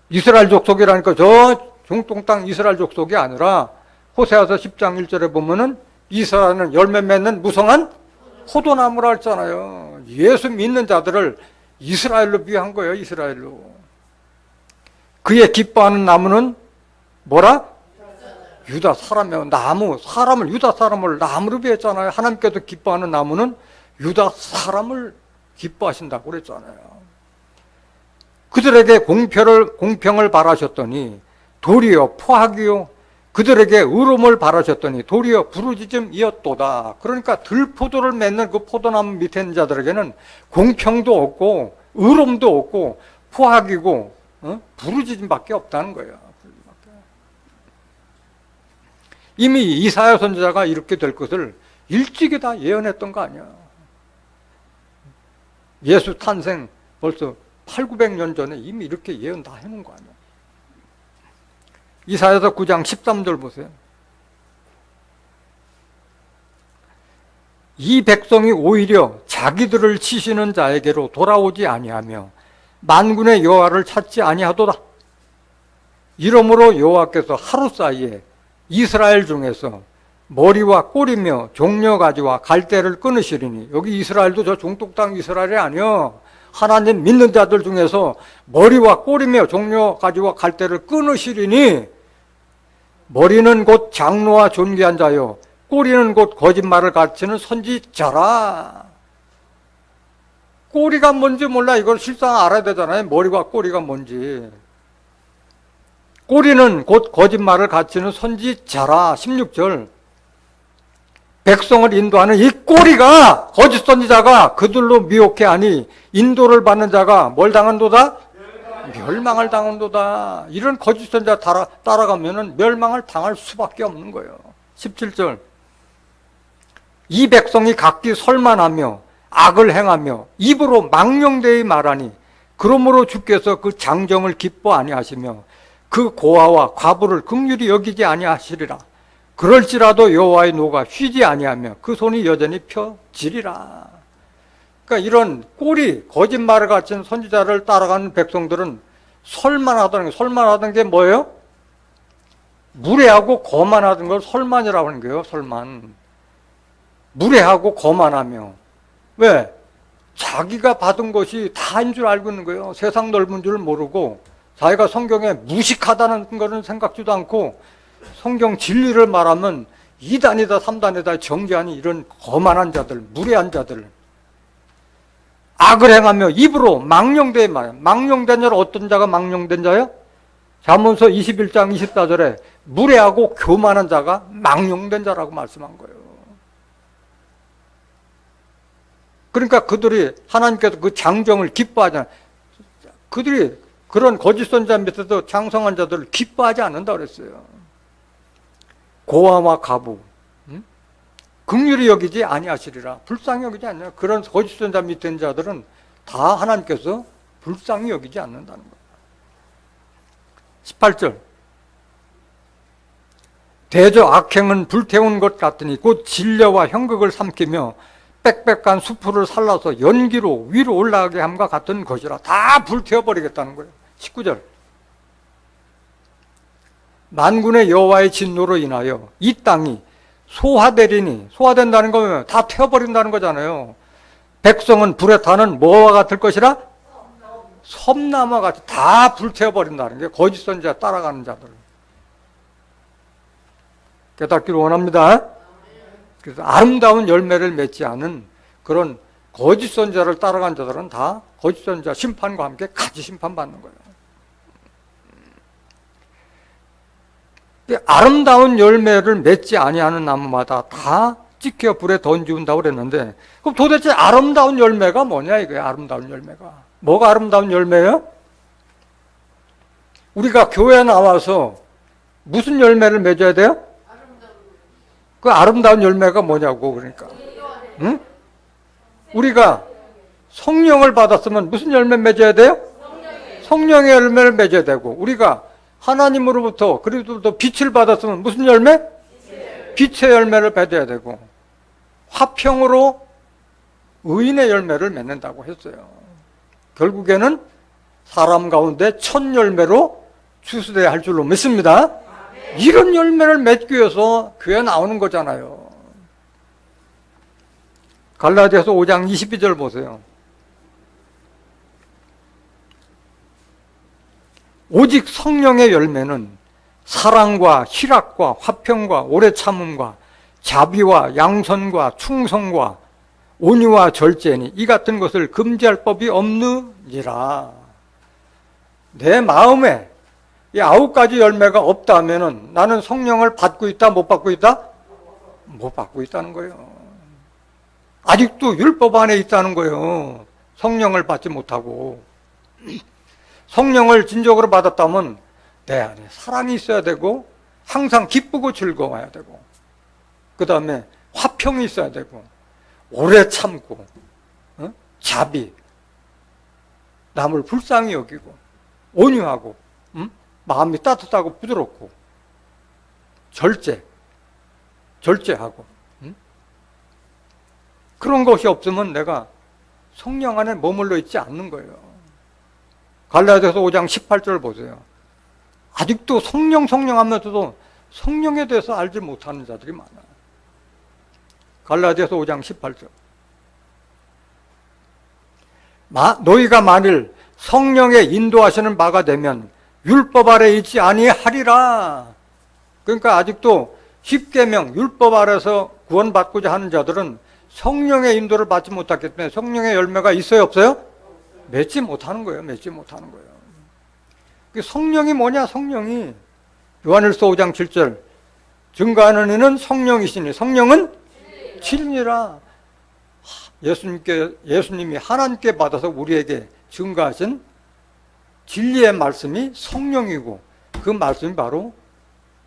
이스라엘 족속이라니까 저 중동 땅 이스라엘 족속이 아니라 호세아서 10장 1절에 보면은 이스라엘은 열매 맺는 무성한 포도나무라 했잖아요. 예수 믿는 자들을 이스라엘로 비유한 거예요, 이스라엘로. 그의 기뻐하는 나무는 뭐라? 유다 사람이요. 나무, 유다 사람을 나무로 비했잖아요. 하나님께서 기뻐하는 나무는 유다 사람을 기뻐하신다고 그랬잖아요. 그들에게 공평을 바라셨더니 도리어 포악이요. 그들에게 의로움을 바라셨더니 도리어 부르짖음이었도다. 그러니까 들포도를 맺는 그 포도나무 밑에 있는 자들에게는 공평도 없고 의로움도 없고 포악이고 부르짖음밖에 없다는 거예요. 이미 이사야 선지자가 이렇게 될 것을 일찍이 다 예언했던 거 아니야. 예수 탄생 벌써 800~900년 전에 이미 이렇게 예언 다 해놓은 거 아니야. 이사야서 9장 13절 보세요. 이 백성이 오히려 자기들을 치시는 자에게로 돌아오지 아니하며 만군의 여호와를 찾지 아니하도다. 이러므로 여호와께서 하루 사이에 이스라엘 중에서 머리와 꼬리며 종려가지와 갈대를 끊으시리니, 여기 이스라엘도 저 중동 땅 이스라엘이 아니요. 하나님 믿는 자들 중에서 머리와 꼬리며 종려가지와 갈대를 끊으시리니, 머리는 곧 장로와 존귀한 자요, 꼬리는 곧 거짓말을 가르치는 선지자라. 꼬리가 뭔지 몰라. 이걸 실상 알아야 되잖아요. 머리와 꼬리가 뭔지. 꼬리는 곧 거짓말을 가르치는 선지자라. 16절. 백성을 인도하는 이 꼬리가, 거짓 선지자가 그들로 미혹해 하니 인도를 받는 자가 뭘 당한도다? 멸망을 당한도다. 이런 거짓 선지자 따라가면은 멸망을 당할 수밖에 없는 거예요. 17절. 이 백성이 각기 설만하며 악을 행하며 입으로 망령되이 말하니 그러므로 주께서 그 장정을 기뻐 아니하시며 그 고아와 과부를 긍휼히 여기지 아니하시리라. 그럴지라도 여호와의 노가 쉬지 아니하며 그 손이 여전히 펴지리라. 그러니까 이런 꼬리, 거짓말을 갖춘 선지자를 따라가는 백성들은 설만하던 게 뭐예요? 무례하고 거만하던 걸 설만이라고 하는 거예요. 설만. 무례하고 거만하며. 왜? 자기가 받은 것이 다인 줄 알고 있는 거예요. 세상 넓은 줄 모르고 자기가 성경에 무식하다는 것은 생각지도 않고 성경 진리를 말하면 2단이다 3단이다 정죄하니 이런 거만한 자들, 무례한 자들. 악을 행하며 입으로 망령되이 말해요. 망령된 자는 어떤 자가 망령된 자예요? 잠언서 21장 24절에 무례하고 교만한 자가 망령된 자라고 말씀한 거예요. 그러니까 그들이 하나님께서 그 장정을 기뻐하잖아요. 그들이 그런 거짓 선지자 밑에서 장성한 자들을 기뻐하지 않는다 그랬어요. 고아와 과부, 긍휼히 여기지 아니하시리라. 불쌍히 여기지 않냐. 그런 거짓 선지자 밑에 있는 자들은 다 하나님께서 불쌍히 여기지 않는다는 거예요. 18절. 대저 악행은 불태운 것 같으니 곧 진려와 형극을 삼키며 빽빽한 수풀을 살라서 연기로 위로 올라가게 함과 같은 것이라. 다 불태워버리겠다는 거예요. 19절. 만군의 여호와의 진노로 인하여 이 땅이 소화되리니, 소화된다는 거면 다 태워버린다는 거잖아요. 백성은 불에 타는 뭐와 같을 것이라? 섬나무와 같이 다 불태워버린다는 게 거짓 선지자 따라가는 자들. 깨닫기를 원합니다. 그래서 아름다운 열매를 맺지 않은 그런 거짓 선지자를 따라간 자들은 다 거짓 선지자 심판과 함께 같이 심판받는 거예요. 아름다운 열매를 맺지 아니하는 나무마다 다 찍혀 불에 던지운다고 그랬는데, 그럼 도대체 아름다운 열매가 뭐냐 이거예요. 아름다운 열매가 뭐가 아름다운 열매예요? 우리가 교회에 나와서 무슨 열매를 맺어야 돼요? 그 아름다운 열매가 뭐냐고, 그러니까. 응? 우리가 성령을 받았으면 무슨 열매 맺어야 돼요? 성령의 열매를 맺어야 되고, 우리가 하나님으로부터 그리고 또 빛을 받았으면 무슨 열매? 빛의 열매를 맺어야 되고, 화평으로 의인의 열매를 맺는다고 했어요. 결국에는 사람 가운데 첫 열매로 추수돼야 할 줄로 믿습니다. 이런 열매를 맺기 위해서 교회 나오는 거잖아요. 갈라디아서 5장 22절 보세요. 오직 성령의 열매는 사랑과 희락과 화평과 오래 참음과 자비와 양선과 충성과 온유와 절제니 이 같은 것을 금지할 법이 없느니라. 내 마음에 이 9가지 열매가 없다면은 나는 성령을 받고 있다, 못 받고 있다? 못 받고 있다는 거예요. 아직도 율법 안에 있다는 거예요. 성령을 받지 못하고. 성령을 진정으로 받았다면 내 안에 사랑이 있어야 되고, 항상 기쁘고 즐거워야 되고, 그 다음에 화평이 있어야 되고, 오래 참고, 자비, 남을 불쌍히 여기고, 온유하고, 마음이 따뜻하고 부드럽고, 절제하고, 그런 것이 없으면 내가 성령 안에 머물러 있지 않는 거예요. 갈라디아서 5장 18절 보세요. 아직도 성령 하면서도 성령에 대해서 알지 못하는 자들이 많아요. 갈라디아서 5장 18절. 너희가 만일 성령의 인도하시는 바가 되면 율법 아래 있지 아니하리라. 그러니까 아직도 십계명 율법 아래서 구원받고자 하는 자들은 성령의 인도를 받지 못했기 때문에 성령의 열매가 있어요, 없어요? 맺지 못하는 거예요. 성령이 뭐냐? 성령이 요한일서 5장 7절 증거하는 이는 성령이시니 성령은 진리라. 예수님이 하나님께 받아서 우리에게 증거하신 진리의 말씀이 성령이고 그 말씀이 바로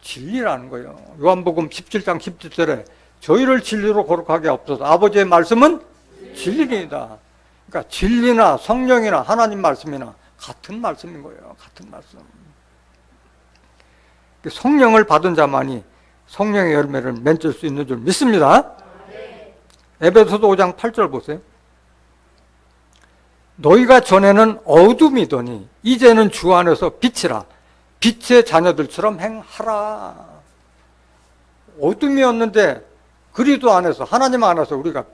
진리라는 거예요. 요한복음 17장 17절에 저희를 진리로 거룩하게 하옵소서. 아버지의 말씀은 진리입니다. 그러니까 진리나 성령이나 하나님 말씀이나 같은 말씀인 거예요. 같은 말씀. 성령을 받은 자만이 성령의 열매를 맺을 수 있는 줄 믿습니다. 에베소서 5장 8절 보세요. 너희가 전에는 어둠이더니 이제는 주 안에서 빛이라. 빛의 자녀들처럼 행하라. 어둠이었는데 그리스도 안에서 하나님 안에서 우리가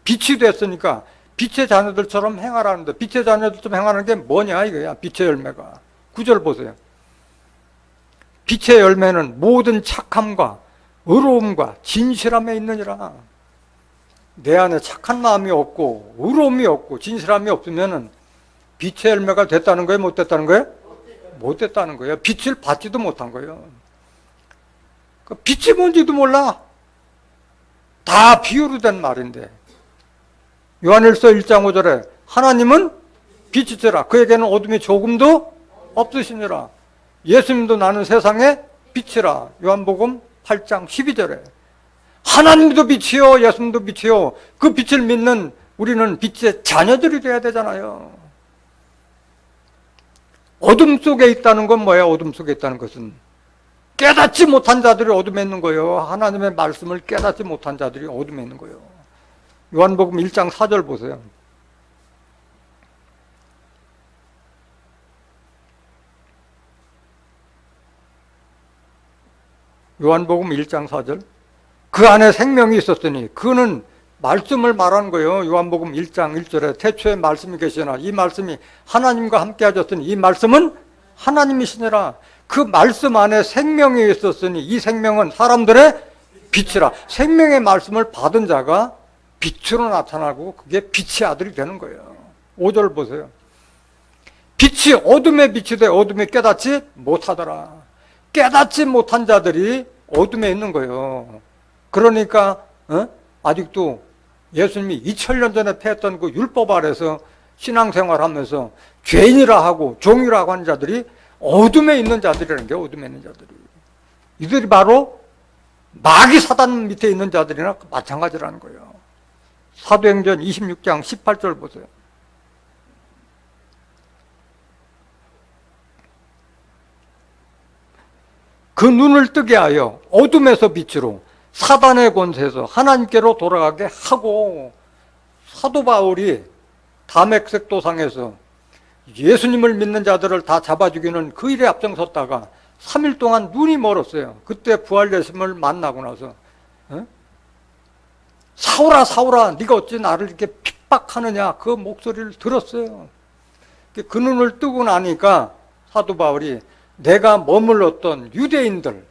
빛이 됐으니까 빛의 자녀들처럼 행하라는데, 빛의 자녀들처럼 행하는 게 뭐냐 이거야. 빛의 열매가 9절 보세요. 빛의 열매는 모든 착함과 의로움과 진실함에 있느니라. 내 안에 착한 마음이 없고 의로움이 없고 진실함이 없으면 빛의 열매가 됐다는 거예요, 못 됐다는 거예요? 못 됐다는 거예요. 빛을 받지도 못한 거예요. 빛이 뭔지도 몰라. 다 비유로 된 말인데, 요한일서 1장 5절에 하나님은 빛이시라. 그에게는 어둠이 조금도 없으시니라. 예수님도 나는 세상의 빛이라. 요한복음 8장 12절에 하나님도 빛이요 예수님도 빛이요. 그 빛을 믿는 우리는 빛의 자녀들이 돼야 되잖아요. 어둠 속에 있다는 건 뭐예요? 어둠 속에 있다는 것은 깨닫지 못한 자들이 어둠에 있는 거예요. 하나님의 말씀을 깨닫지 못한 자들이 어둠에 있는 거예요. 요한복음 1장 4절 보세요. 요한복음 1장 4절. 그 안에 생명이 있었으니, 그는 말씀을 말하는 거예요. 요한복음 1장 1절에 태초에 말씀이 계시나 이 말씀이 하나님과 함께 하셨으니 이 말씀은 하나님이시니라. 그 말씀 안에 생명이 있었으니 이 생명은 사람들의 빛이라. 생명의 말씀을 받은 자가 빛으로 나타나고 그게 빛의 아들이 되는 거예요. 5절 보세요. 빛이 어둠의 빛이 돼 어둠이 깨닫지 못하더라. 깨닫지 못한 자들이 어둠에 있는 거예요. 그러니까 아직도 예수님이 2000년 전에 폐했던 그 율법 아래서 신앙생활하면서 죄인이라 하고 종이라고 하는 자들이 어둠에 있는 자들이라는 게, 어둠에 있는 자들이. 이들이 바로 마귀 사단 밑에 있는 자들이나 마찬가지라는 거예요. 사도행전 26장 18절 보세요. 그 눈을 뜨게 하여 어둠에서 빛으로 사단의 권세에서 하나님께로 돌아가게 하고, 사도 바울이 다메섹 도상에서 예수님을 믿는 자들을 다 잡아 죽이는 그 일에 앞장섰다가 3일 동안 눈이 멀었어요. 그때 부활 예수님을 만나고 나서 사울아 사울아 네가 어찌 나를 이렇게 핍박하느냐, 그 목소리를 들었어요. 그 눈을 뜨고 나니까 사도 바울이 내가 머물렀던 유대인들,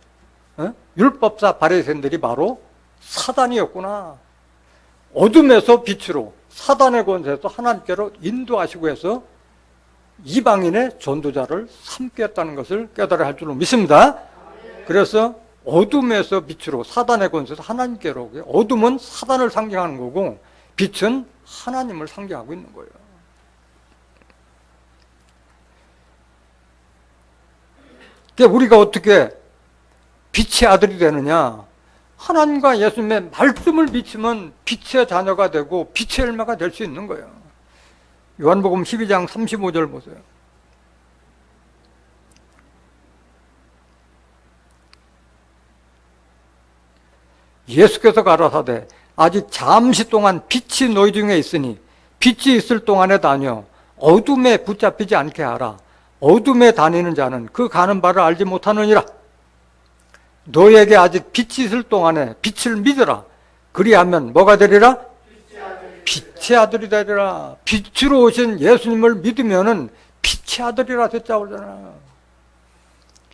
율법사 바리새인들이 바로 사단이었구나. 어둠에서 빛으로 사단의 권세에서 하나님께로 인도하시고 해서 이방인의 전도자를 삼게 했다는 것을 깨달아야 할 줄로 믿습니다. 그래서 어둠에서 빛으로 사단의 권세에서 하나님께로, 어둠은 사단을 상징하는 거고 빛은 하나님을 상징하고 있는 거예요. 그러니까 우리가 어떻게 빛의 아들이 되느냐? 하나님과 예수님의 말씀을 믿으면 빛의 자녀가 되고 빛의 열매가 될 수 있는 거예요. 요한복음 12장 35절 보세요. 예수께서 가라사대 아직 잠시 동안 빛이 너희 중에 있으니 빛이 있을 동안에 다녀 어둠에 붙잡히지 않게 하라. 어둠에 다니는 자는 그 가는 바를 알지 못하느니라. 너에게 아직 빛이 있을 동안에 빛을 믿으라. 그리하면 뭐가 되리라? 빛의 아들이 되리라. 빛으로 오신 예수님을 믿으면은 빛의 아들이라 됐자오잖아.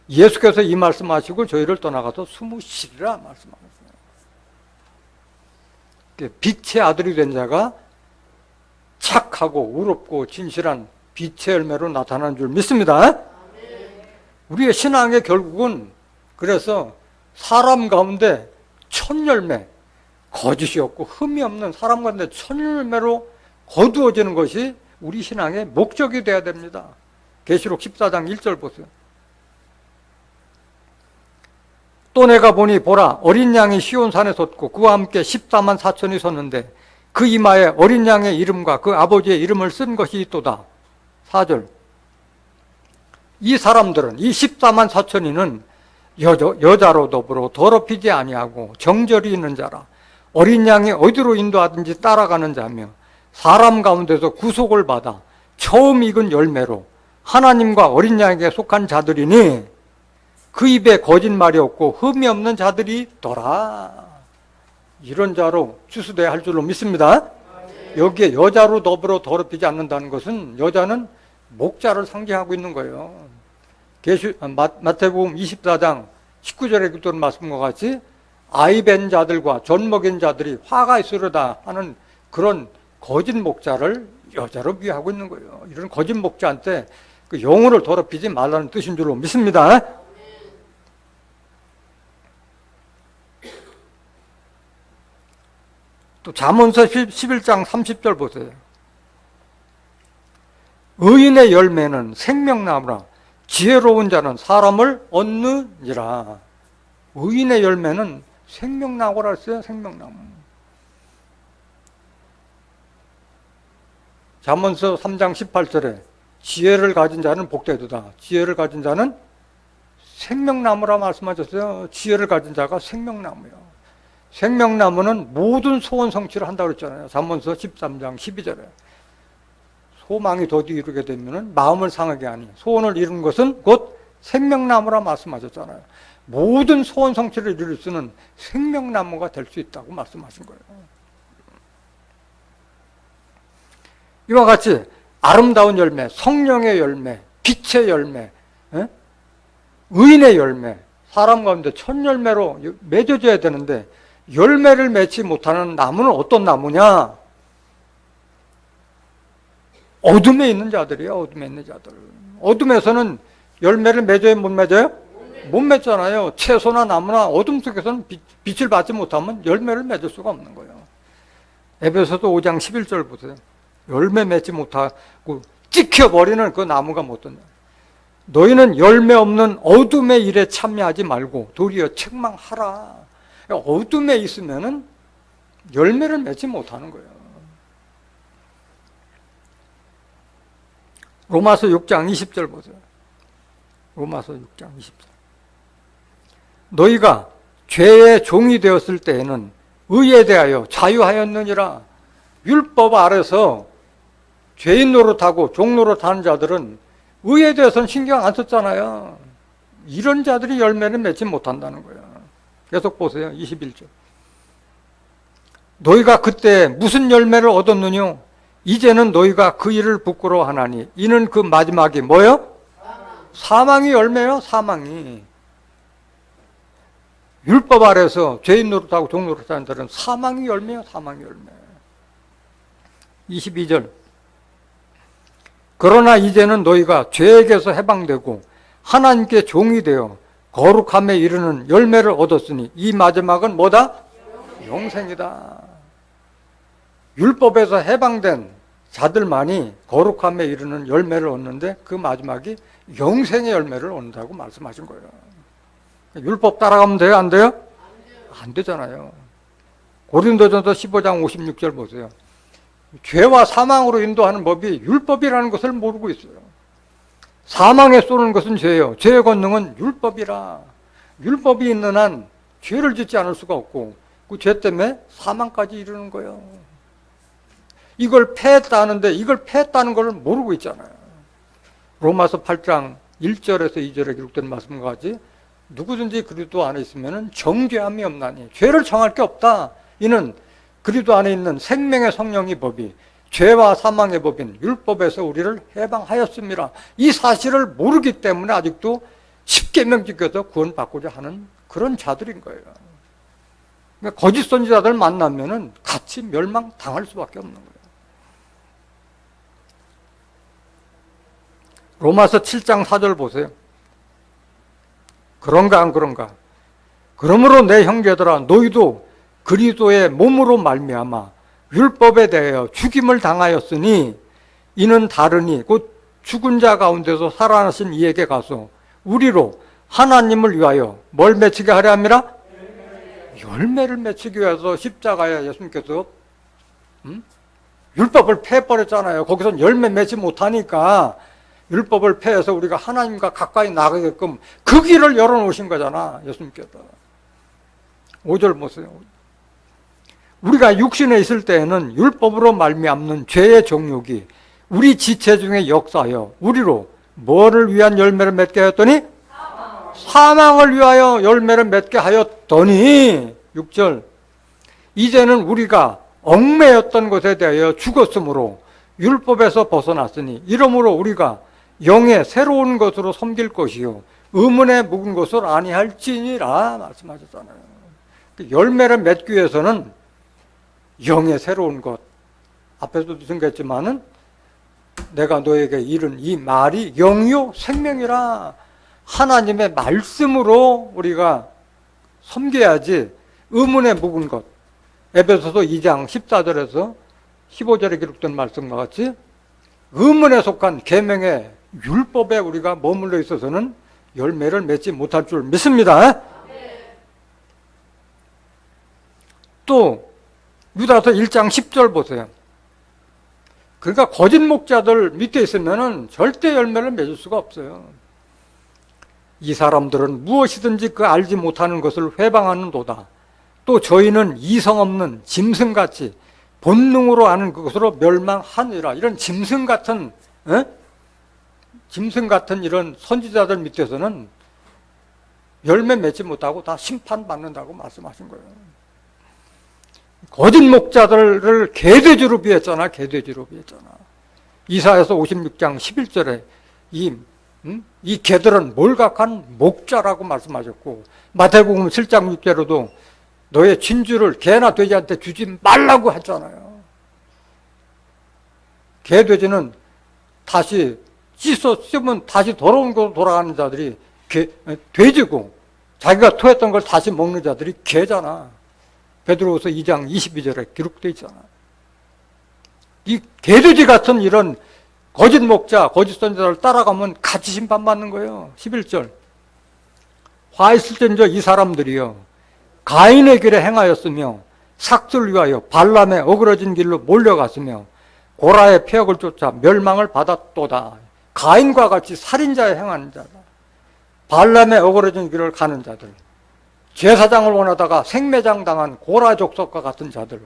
예수께서 이 말씀하시고 저희를 떠나가서 숨으시리라 말씀하셨어요. 빛의 아들이 된 자가 착하고 의롭고 진실한 빛의 열매로 나타나는 줄 믿습니다. 우리의 신앙의 결국은 그래서 사람 가운데 첫 열매, 거짓이 없고 흠이 없는 사람 가운데 첫 열매로 거두어지는 것이 우리 신앙의 목적이 되어야 됩니다. 계시록 14장 1절 보세요. 또 내가 보니 보라 어린 양이 시온산에 섰고 그와 함께 14만 4천이 섰는데 그 이마에 어린 양의 이름과 그 아버지의 이름을 쓴 것이 있도다. 4절. 이 사람들은 이 14만 4천이는 여자로 더불어 더럽히지 아니하고 정절이 있는 자라. 어린 양이 어디로 인도하든지 따라가는 자며 사람 가운데서 구속을 받아 처음 익은 열매로 하나님과 어린 양에게 속한 자들이니 그 입에 거짓말이 없고 흠이 없는 자들이 있더라. 이런 자로 추수돼야 할 줄로 믿습니다. 여기에 여자로 더불어 더럽히지 않는다는 것은 여자는 목자를 상징하고 있는 거예요. 마태복음 24장 19절에 기도는 말씀과 같이 아이 뵌 자들과 젖 먹인 자들이 화가 있으려다 하는 그런 거짓 목자를 여자로 비유하고 있는 거예요. 이런 거짓 목자한테 그 영혼을 더럽히지 말라는 뜻인 줄로 믿습니다. 또 잠언서 11장 30절 보세요. 의인의 열매는 생명나무라 지혜로운 자는 사람을 얻느니라. 의인의 열매는 생명나무라 했어요. 생명나무. 잠언서 3장 18절에 지혜를 가진 자는 복되도다. 지혜를 가진 자는 생명나무라 말씀하셨어요. 지혜를 가진 자가 생명나무예요. 생명나무는 모든 소원 성취를 한다고 그랬잖아요. 잠언서 13장 12절에. 소망이 더디 이루게 되면 마음을 상하게 하니 소원을 이루는 것은 곧 생명나무라 말씀하셨잖아요. 모든 소원 성취를 이룰 수는 생명나무가 될 수 있다고 말씀하신 거예요. 이와 같이 아름다운 열매, 성령의 열매, 빛의 열매, 의인의 열매, 사람 가운데 첫 열매로 맺어져야 되는데 열매를 맺지 못하는 나무는 어떤 나무냐? 어둠에 있는 자들이에요. 어둠에 있는 자들. 어둠에서는 열매를 맺어요? 못 맺어요? 못 맺잖아요. 채소나 나무나 어둠 속에서는 빛을 받지 못하면 열매를 맺을 수가 없는 거예요. 에베소서 5장 11절 보세요. 열매 맺지 못하고 찍혀버리는 그 나무가 뭐 어떠냐. 너희는 열매 없는 어둠의 일에 참여하지 말고 도리어 책망하라. 어둠에 있으면은 열매를 맺지 못하는 거예요. 로마서 6장 20절 보세요. 로마서 6장 20절. 너희가 죄의 종이 되었을 때에는 의에 대하여 자유하였느니라. 율법 아래서 죄인 노릇하고 종 노릇하는 자들은 의에 대해서는 신경 안 썼잖아요. 이런 자들이 열매를 맺지 못한다는 거예요. 계속 보세요. 21절. 너희가 그때 무슨 열매를 얻었느뇨? 이제는 너희가 그 일을 부끄러워하나니 이는 그 마지막이 뭐요? 사망이 열매요. 사망이. 율법 아래서 죄인 노릇하고 종 노릇하는 자들은 사망이 열매요. 사망이 열매. 22절. 그러나 이제는 너희가 죄에게서 해방되고 하나님께 종이 되어 거룩함에 이르는 열매를 얻었으니 이 마지막은 뭐다? 영생이다. 율법에서 해방된 자들만이 거룩함에 이르는 열매를 얻는데 그 마지막이 영생의 열매를 얻는다고 말씀하신 거예요. 율법 따라가면 돼요? 안 돼요? 안 되잖아요. 고린도전서 15장 56절 보세요. 죄와 사망으로 인도하는 법이 율법이라는 것을 모르고 있어요. 사망에 쏘는 것은 죄예요. 죄의 권능은 율법이라. 율법이 있는 한 죄를 짓지 않을 수가 없고 그 죄 때문에 사망까지 이르는 거예요. 이걸 패했다 하는데 이걸 패했다는 걸 모르고 있잖아요. 로마서 8장 1절에서 2절에 기록된 말씀과 같이 누구든지 그리스도 안에 있으면 정죄함이 없나니 죄를 정할 게 없다. 이는 그리스도 안에 있는 생명의 성령의 법이 죄와 사망의 법인 율법에서 우리를 해방하였습니다. 이 사실을 모르기 때문에 아직도 십계명 지켜서 구원받고자 하는 그런 자들인 거예요. 그러니까 거짓 선지자들 만나면은 같이 멸망당할 수밖에 없는 거예요. 로마서 7장 4절 보세요. 그런가 안 그런가? 그러므로 내 형제들아 너희도 그리스도의 몸으로 말미암아 율법에 대하여 죽임을 당하였으니 이는 다르니 곧 죽은 자 가운데서 살아나신 이에게 가서 우리로 하나님을 위하여 뭘 맺히게 하려 함이라? 열매를 맺히기 위해서 십자가에 예수님께서 율법을 패해버렸잖아요. 거기서 열매 맺지 못하니까 율법을 패해서 우리가 하나님과 가까이 나가게끔 그 길을 열어놓으신 거잖아. 예수님께서. 5절 보세요. 우리가 육신에 있을 때에는 율법으로 말미암는 죄의 정욕이 우리 지체 중에 역사하여 우리로 뭐를 위한 열매를 맺게 하였더니 사망을 위하여 열매를 맺게 하였더니 6절 이제는 우리가 얽매였던 것에 대하여 죽었으므로 율법에서 벗어났으니 이러므로 우리가 영의 새로운 것으로 섬길 것이요 의문에 묵은 것을 아니할지니라 말씀하셨잖아요. 열매를 맺기 위해서는 영의 새로운 것 앞에서도 생겼지만은 내가 너에게 이른 이 말이 영이요 생명이라 하나님의 말씀으로 우리가 섬겨야지 의문에 묵은 것 에베소서 2장 14절에서 15절에 기록된 말씀과 같이 의문에 속한 계명의 율법에 우리가 머물러 있어서는 열매를 맺지 못할 줄 믿습니다. 또 유다서 1장 10절 보세요. 그러니까 거짓 목자들 밑에 있으면은 절대 열매를 맺을 수가 없어요. 이 사람들은 무엇이든지 그 알지 못하는 것을 회방하는도다. 또 저희는 이성 없는 짐승같이 본능으로 아는 그것으로 멸망하니라. 이런 짐승 같은 이런 선지자들 밑에서는 열매 맺지 못하고 다 심판받는다고 말씀하신 거예요. 거짓 목자들을 개돼지로 비했잖아. 개돼지로 비했잖아. 이사야서 56장 11절에 이 개들은 몰각한 목자라고 말씀하셨고 마태복음 7장 6절에도 너의 진주를 개나 돼지한테 주지 말라고 했잖아요. 개, 돼지는 다시 씻으면 다시 더러운 곳으로 돌아가는 자들이 돼지고 자기가 토했던 걸 다시 먹는 자들이 개잖아. 베드로후서 2장 22절에 기록되어 있잖아. 이 개돼지 같은 이런 거짓 목자, 거짓 선지자를 따라가면 같이 심판받는 거예요. 11절. 화 있을 때인저 이 사람들이요. 가인의 길에 행하였으며 삭슬 위하여 발람의 어그러진 길로 몰려갔으며 고라의 폐역을 쫓아 멸망을 받았도다. 가인과 같이 살인자에 행하는 자다. 발람의 어그러진 길을 가는 자들, 제사장을 원하다가 생매장 당한 고라 족속과 같은 자들.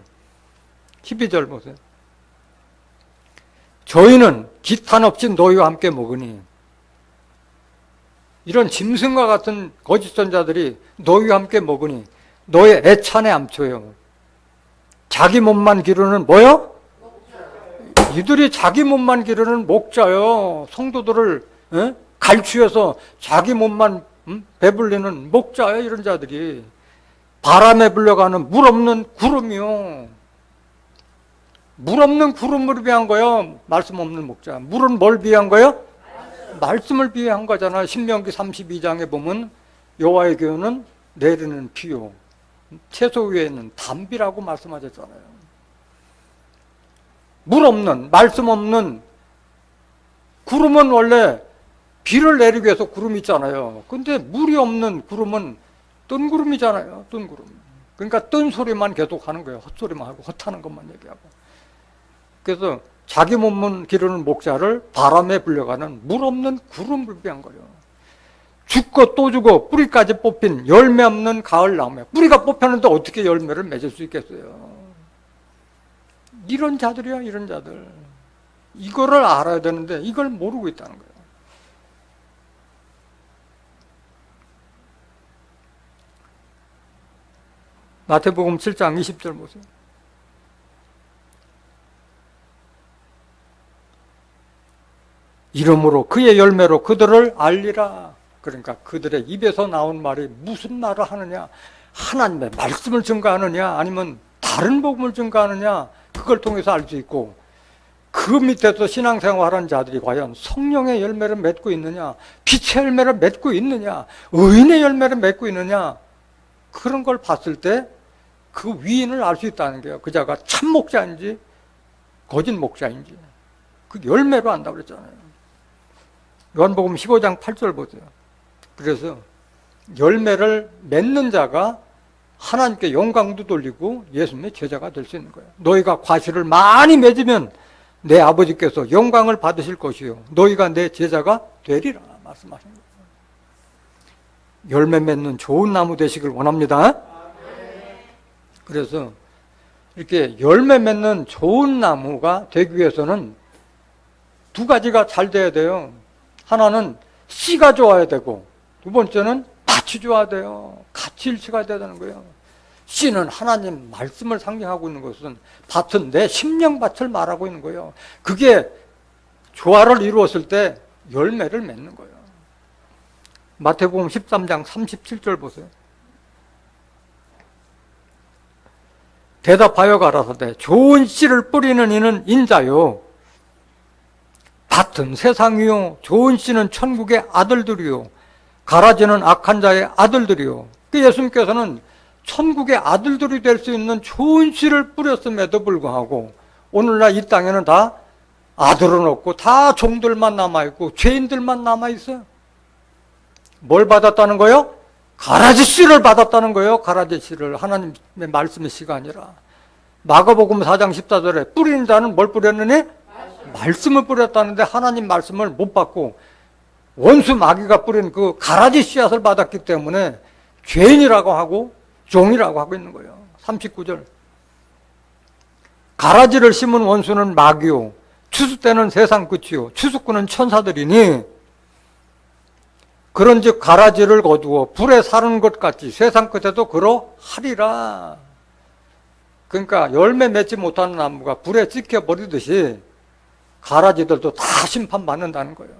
12절 보세요. 저희는 기탄 없이 너희와 함께 먹으니, 이런 짐승과 같은 거짓 선자들이 너희와 함께 먹으니 너의 애찬의 암초요. 자기 몸만 기르는 뭐요? 이들이 자기 몸만 기르는 목자요. 성도들을 갈취해서 자기 몸만 배불리는 목자요. 이런 자들이 바람에 불려가는 물 없는 구름이요. 물 없는 구름을 비한 거요. 말씀 없는 목자. 물은 뭘 비한 거요? 말씀을 비한 거잖아요. 신명기 32장에 보면 여호와의 교훈은 내리는 비요, 채소 위에는 담비라고 말씀하셨잖아요. 물 없는, 말씀 없는 구름은 원래 비를 내리기 위해서 구름이 있잖아요. 근데 물이 없는 구름은 뜬 구름이잖아요. 뜬 구름. 그러니까 뜬 소리만 계속 하는 거예요. 헛소리만 하고 헛하는 것만 얘기하고. 그래서 자기 몸만 기르는 목자를 바람에 불려가는 물 없는 구름을 비한 거예요. 죽고 또 죽어 뿌리까지 뽑힌 열매 없는 가을 나무에, 뿌리가 뽑혔는데 어떻게 열매를 맺을 수 있겠어요? 이런 자들이야, 이런 자들. 이거를 알아야 되는데 이걸 모르고 있다는 거예요. 마태복음 7장 20절 보세요. 이름으로 그의 열매로 그들을 알리라. 그러니까 그들의 입에서 나온 말이 무슨 말을 하느냐, 하나님의 말씀을 증거하느냐 아니면 다른 복음을 증거하느냐, 그걸 통해서 알 수 있고, 그 밑에서 신앙생활하는 자들이 과연 성령의 열매를 맺고 있느냐, 빛의 열매를 맺고 있느냐, 의인의 열매를 맺고 있느냐, 그런 걸 봤을 때 그 위인을 알 수 있다는 거예요. 그 자가 참 목자인지 거짓 목자인지 그 열매로 안다고 그랬잖아요. 요한복음 15장 8절 보세요. 그래서 열매를 맺는 자가 하나님께 영광도 돌리고 예수님의 제자가 될 수 있는 거예요. 너희가 과실을 많이 맺으면 내 아버지께서 영광을 받으실 것이요 너희가 내 제자가 되리라 말씀하신 거예요. 열매 맺는 좋은 나무 되시길 원합니다. 그래서 이렇게 열매 맺는 좋은 나무가 되기 위해서는 두 가지가 잘 돼야 돼요. 하나는 씨가 좋아야 되고, 두 번째는 밭이 좋아야 돼요. 같이 일치가 돼야 되는 거예요. 씨는 하나님 말씀을 상징하고 있는 것은, 밭은 내 심령밭을 말하고 있는 거예요. 그게 조화를 이루었을 때 열매를 맺는 거예요. 마태복음 13장 37절 보세요. 대답하여 가라사대 좋은 씨를 뿌리는 이는 인자요, 밭은 세상이요, 좋은 씨는 천국의 아들들이요, 가라지는 악한 자의 아들들이요. 그 예수님께서는 천국의 아들들이 될 수 있는 좋은 씨를 뿌렸음에도 불구하고 오늘날 이 땅에는 다 아들은 없고 다 종들만 남아있고 죄인들만 남아있어요. 뭘 받았다는 거예요? 가라지 씨를 받았다는 거예요. 가라지 씨를. 하나님의 말씀의 씨가 아니라. 마가복음 4장 14절에 뿌리는 자는 뭘 뿌렸느니? 말씀을 뿌렸다는데 하나님 말씀을 못 받고 원수 마귀가 뿌린 그 가라지 씨앗을 받았기 때문에 죄인이라고 하고 종이라고 하고 있는 거예요. 39절. 가라지를 심은 원수는 마귀요, 추수 때는 세상 끝이요, 추수꾼은 천사들이니, 그런즉 가라지를 거두어 불에 사르는 것 같이 세상 끝에도 그러하리라. 그러니까 열매 맺지 못하는 나무가 불에 찍혀버리듯이 가라지들도 다 심판받는다는 거예요.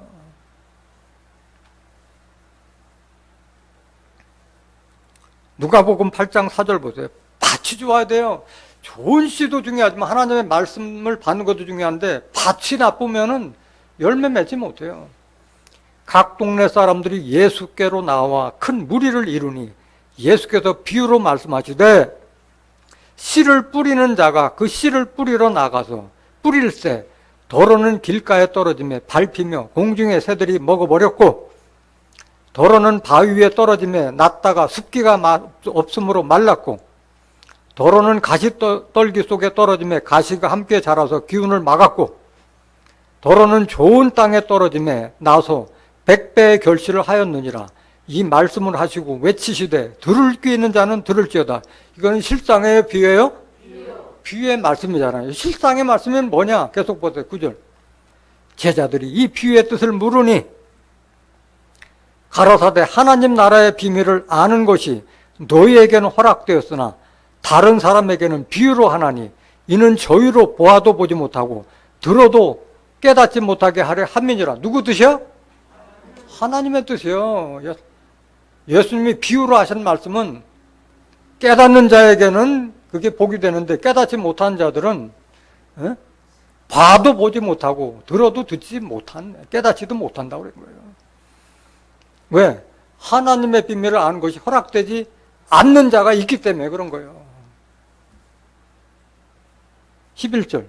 누가복음 8장 4절 보세요. 밭이 좋아야 돼요. 좋은 씨도 중요하지만 하나님의 말씀을 받는 것도 중요한데 밭이 나쁘면은 열매 맺지 못해요. 각 동네 사람들이 예수께로 나와 큰 무리를 이루니 예수께서 비유로 말씀하시되 씨를 뿌리는 자가 그 씨를 뿌리러 나가서 뿌릴새 더러는 길가에 떨어지며 밟히며 공중의 새들이 먹어버렸고 도로는 바위 위에 떨어짐에 났다가 습기가 없으므로 말랐고, 도로는 가시떨기 속에 떨어짐에 가시가 함께 자라서 기운을 막았고, 도로는 좋은 땅에 떨어짐에 나서 100배의 결실을 하였느니라. 이 말씀을 하시고 외치시되 들을 귀 있는 자는 들을지어다. 이건 실상의 비유예요? 비유의 말씀이잖아요. 실상의 말씀은 뭐냐? 계속 보세요. 9절. 제자들이 이 비유의 뜻을 물으니 가로사대 하나님 나라의 비밀을 아는 것이 너희에게는 허락되었으나 다른 사람에게는 비유로 하나니 이는 저희로 보아도 보지 못하고 들어도 깨닫지 못하게 하려 함이니라. 누구 뜻이요? 하나님의 뜻이요. 예수님이 비유로 하신 말씀은 깨닫는 자에게는 그게 복이 되는데 깨닫지 못한 자들은 봐도 보지 못하고 들어도 듣지 못한, 깨닫지도 못한다고 그런 거예요. 왜? 하나님의 비밀을 아는 것이 허락되지 않는 자가 있기 때문에 그런 거예요. 11절.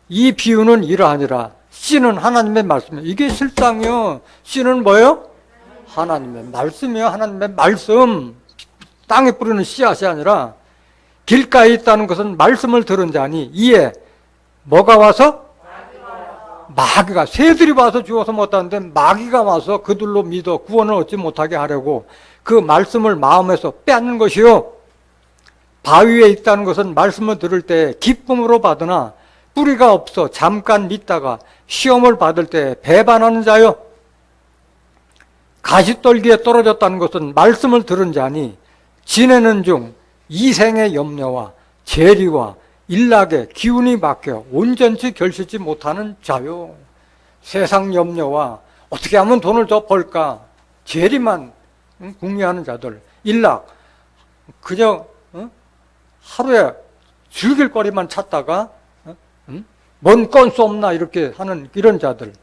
이 비유는 이러하니라. 씨는 하나님의 말씀이에요. 이게 실상이요. 씨는 뭐예요? 하나님의 말씀이에요. 하나님의 말씀. 땅에 뿌리는 씨앗이 아니라 길가에 있다는 것은 말씀을 들은 자니 이에 뭐가 와서? 마귀가. 새들이 와서 죽어서 못하는데 마귀가 와서 그들로 믿어 구원을 얻지 못하게 하려고 그 말씀을 마음에서 빼앗는 것이요. 바위에 있다는 것은 말씀을 들을 때 기쁨으로 받으나 뿌리가 없어 잠깐 믿다가 시험을 받을 때 배반하는 자요. 가시떨기에 떨어졌다는 것은 말씀을 들은 자니 지내는 중 이생의 염려와 재리와 일락에 기운이 막혀 온전치 결실지 못하는 자요. 세상 염려와 어떻게 하면 돈을 더 벌까 재리만 궁리하는 자들, 일락 그저 하루에 즐길 거리만 찾다가 뭔 건수 없나 이렇게 하는 이런 자들,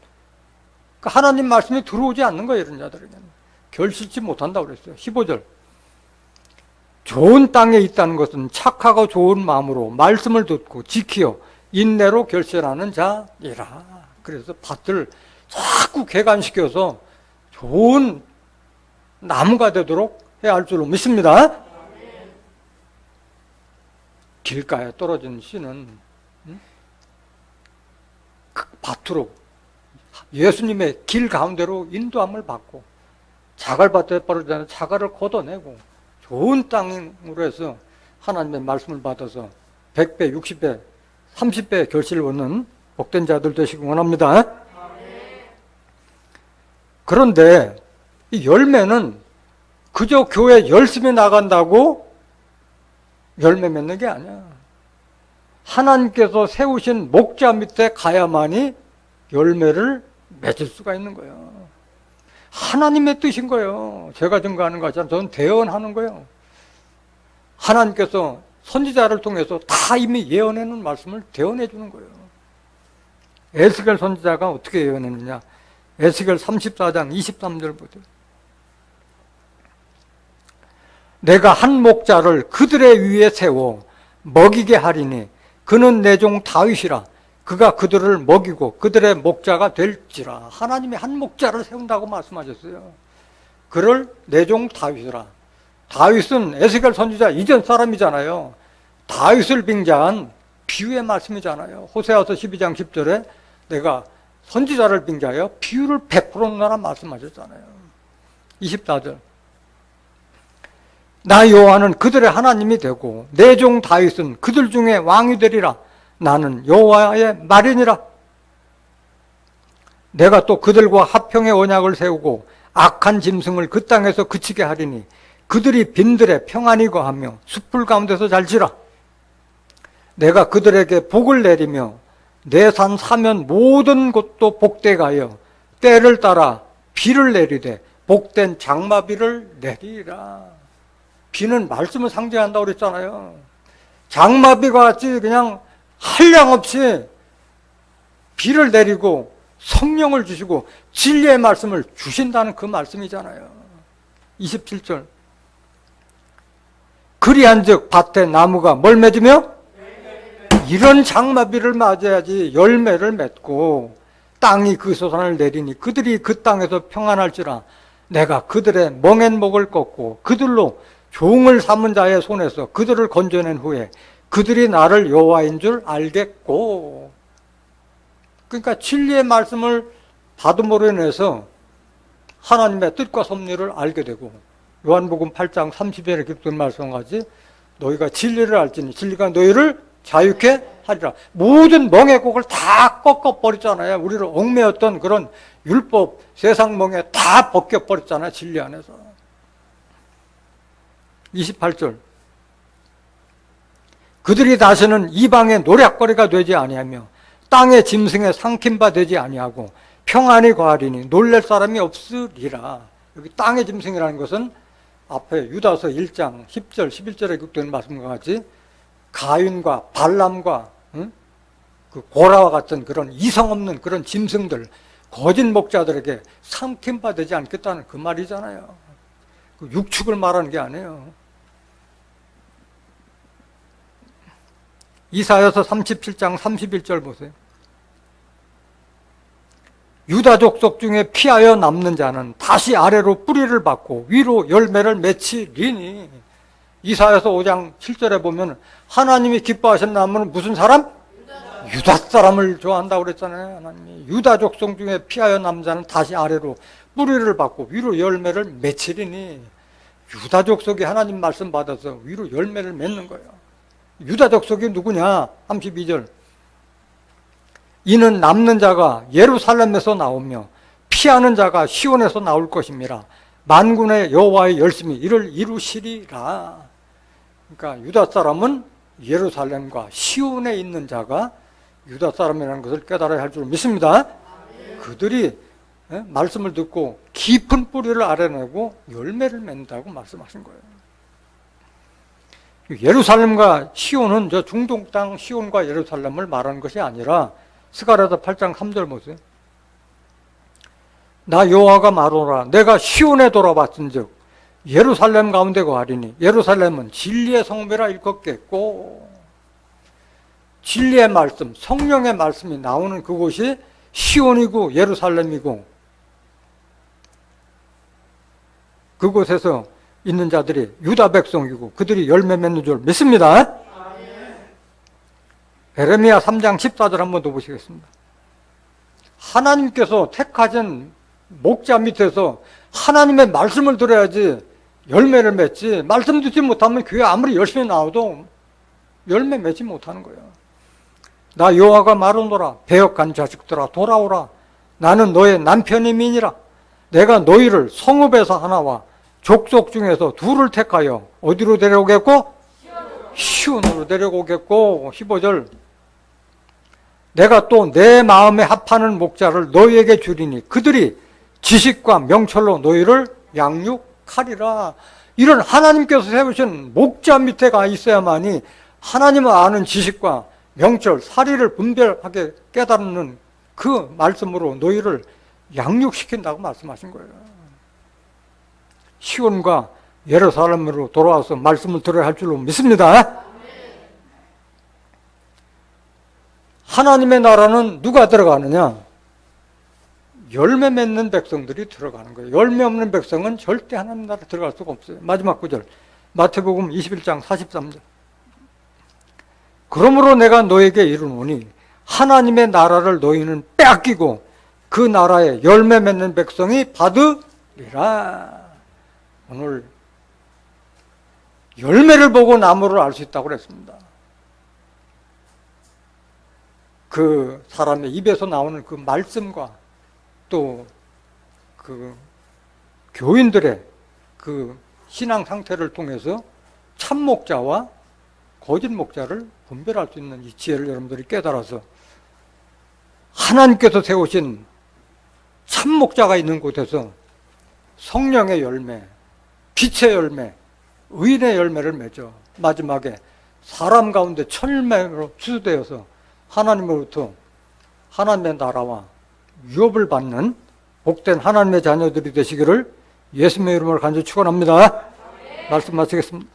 그러니까 하나님 말씀이 들어오지 않는 거예요. 이런 자들에게는 결실치 못한다고 그랬어요. 15절. 좋은 땅에 있다는 것은 착하고 좋은 마음으로 말씀을 듣고 지키어 인내로 결실하는 자이라. 그래서 밭을 자꾸 개간시켜서 좋은 나무가 되도록 해야 할 줄로 믿습니다. 길가에 떨어진 씨는 밭으로 예수님의 길 가운데로 인도함을 받고 자갈밭에 떨어진 자갈을 걷어내고 좋은 땅으로 해서 하나님의 말씀을 받아서 100배, 60배, 30배 결실을 얻는 복된 자들 되시기 원합니다. 그런데 이 열매는 그저 교회 열심히 나간다고 열매 맺는 게 아니야. 하나님께서 세우신 목자 밑에 가야만이 열매를 맺을 수가 있는 거예요. 하나님의 뜻인 거예요. 제가 증거하는 거 아니라 저는 대언하는 거예요. 하나님께서 선지자를 통해서 다 이미 예언해 놓은 말씀을 대언해 주는 거예요. 에스겔 선지자가 어떻게 예언했느냐. 에스겔 34장 23절 보세요. 내가 한 목자를 그들의 위에 세워 먹이게 하리니 그는 내 종 다윗이라. 그가 그들을 먹이고 그들의 목자가 될지라. 하나님이 한 목자를 세운다고 말씀하셨어요. 그를 내 종 다윗이라. 다윗은 에스겔 선지자 이전 사람이잖아요. 다윗을 빙자한 비유의 말씀이잖아요. 호세아서 12장 10절에 내가 선지자를 빙자하여 비유를 베풀었노라 말씀하셨잖아요. 24절. 나 여호와는 그들의 하나님이 되고 내 종 다윗은 그들 중에 왕이 되리라. 나는 여호와의 말이니라. 내가 또 그들과 화평의 언약을 세우고 악한 짐승을 그 땅에서 그치게 하리니 그들이 빈들에 평안히 거하며 숲풀 가운데서 잘지라. 내가 그들에게 복을 내리며 내 산 사면 모든 곳도 복되게 하여 때를 따라 비를 내리되 복된 장마비를 내리라. 비는 말씀을 상징한다고 그랬잖아요. 장마비가 같이 그냥 한량없이 비를 내리고 성령을 주시고 진리의 말씀을 주신다는 그 말씀이잖아요. 27절. 그리한즉 밭에 나무가 뭘 맺으며? 이런 장마비를 맞아야지 열매를 맺고 땅이 그 소산을 내리니 그들이 그 땅에서 평안할지라. 내가 그들의 멍엔 목을 꺾고 그들로 종을 삼은 자의 손에서 그들을 건져낸 후에 그들이 나를 여호와인 줄 알겠고. 그러니까 진리의 말씀을 받음으로 인해서 하나님의 뜻과 섭리를 알게 되고, 요한복음 8장 30절에 기록된 말씀과 같이 너희가 진리를 알지니 진리가 너희를 자유케 하리라. 모든 멍의 곡을 다 꺾어버렸잖아요. 우리를 얽매였던 그런 율법, 세상 멍에 다 벗겨버렸잖아요. 진리 안에서. 28절. 그들이 다시는 이방의 노략거리가 되지 아니하며 땅의 짐승에 삼킨 바 되지 아니하고 평안이 거하리니 놀랄 사람이 없으리라. 여기 땅의 짐승이라는 것은 앞에 유다서 1장 10절, 11절에 기록된 말씀과 같이 가인과 발람과 그 고라와 같은 그런 이성 없는 그런 짐승들, 거짓 목자들에게 삼킨 바 되지 않겠다는 그 말이잖아요. 그 육축을 말하는 게 아니에요. 이사야서 37장 31절 보세요. 유다 족속 중에 피하여 남는 자는 다시 아래로 뿌리를 받고 위로 열매를 맺히리니. 이사야서 5장 7절에 보면 하나님이 기뻐하신 나무는 무슨 사람? 유다 사람을 좋아한다고 그랬잖아요. 하나님이 유다 족속 중에 피하여 남는 자는 다시 아래로 뿌리를 받고 위로 열매를 맺히리니. 유다 족속이 하나님 말씀 받아서 위로 열매를 맺는 거예요. 유다 족속이 누구냐? 32절. 이는 남는 자가 예루살렘에서 나오며 피하는 자가 시온에서 나올 것입니다. 만군의 여호와의 열심히 이를 이루시리라. 그러니까 유다 사람은 예루살렘과 시온에 있는 자가 유다 사람이라는 것을 깨달아야 할 줄 믿습니다. 그들이 말씀을 듣고 깊은 뿌리를 알아내고 열매를 맺는다고 말씀하신 거예요. 예루살렘과 시온은 저 중동 땅 시온과 예루살렘을 말하는 것이 아니라 스가랴서 8장 3절 보세요. 나 여호와가 말하노라. 내가 시온에 돌아봤은즉 예루살렘 가운데 거하리니. 예루살렘은 진리의 성배라 일컫겠고, 진리의 말씀, 성령의 말씀이 나오는 그곳이 시온이고 예루살렘이고, 그곳에서 있는 자들이 유다 백성이고 그들이 열매 맺는 줄 믿습니다. 에레미야 3장 14절 한번 더 보시겠습니다. 하나님께서 택하신 목자 밑에서 하나님의 말씀을 들어야지 열매를 맺지, 말씀 듣지 못하면 교회 아무리 열심히 나와도 열매 맺지 못하는 거예요. 나 여호와가 말하노라. 배역한 자식들아 돌아오라. 나는 너의 남편임이니라. 내가 너희를 성읍에서 하나와 족속 중에서 둘을 택하여 어디로 데려오겠고? 시온으로 데려오겠고. 15절. 내가 또 내 마음에 합하는 목자를 너희에게 주리니 그들이 지식과 명철로 너희를 양육하리라. 이런 하나님께서 세우신 목자 밑에 가 있어야만이 하나님을 아는 지식과 명철, 사리를 분별하게 깨닫는 그 말씀으로 너희를 양육시킨다고 말씀하신 거예요. 시온과 예루살렘으로 돌아와서 말씀을 들어야 할 줄로 믿습니다. 하나님의 나라는 누가 들어가느냐? 열매 맺는 백성들이 들어가는 거예요. 열매 없는 백성은 절대 하나님 나라 들어갈 수가 없어요. 마지막 구절, 마태복음 21장 43절. 그러므로 내가 너에게 이르노니 하나님의 나라를 너희는 빼앗기고 그 나라에 열매 맺는 백성이 받으리라. 오늘 열매를 보고 나무를 알 수 있다고 그랬습니다. 그 사람의 입에서 나오는 그 말씀과 또 그 교인들의 그 신앙 상태를 통해서 참 목자와 거짓 목자를 분별할 수 있는 이 지혜를 여러분들이 깨달아서 하나님께서 세우신 참 목자가 있는 곳에서 성령의 열매, 빛의 열매, 의인의 열매를 맺어 마지막에 사람 가운데 천일매로 추수되어서 하나님으로부터 하나님의 나라와 유업을 받는 복된 하나님의 자녀들이 되시기를 예수님의 이름으로 간절히 축원합니다. 말씀 마치겠습니다.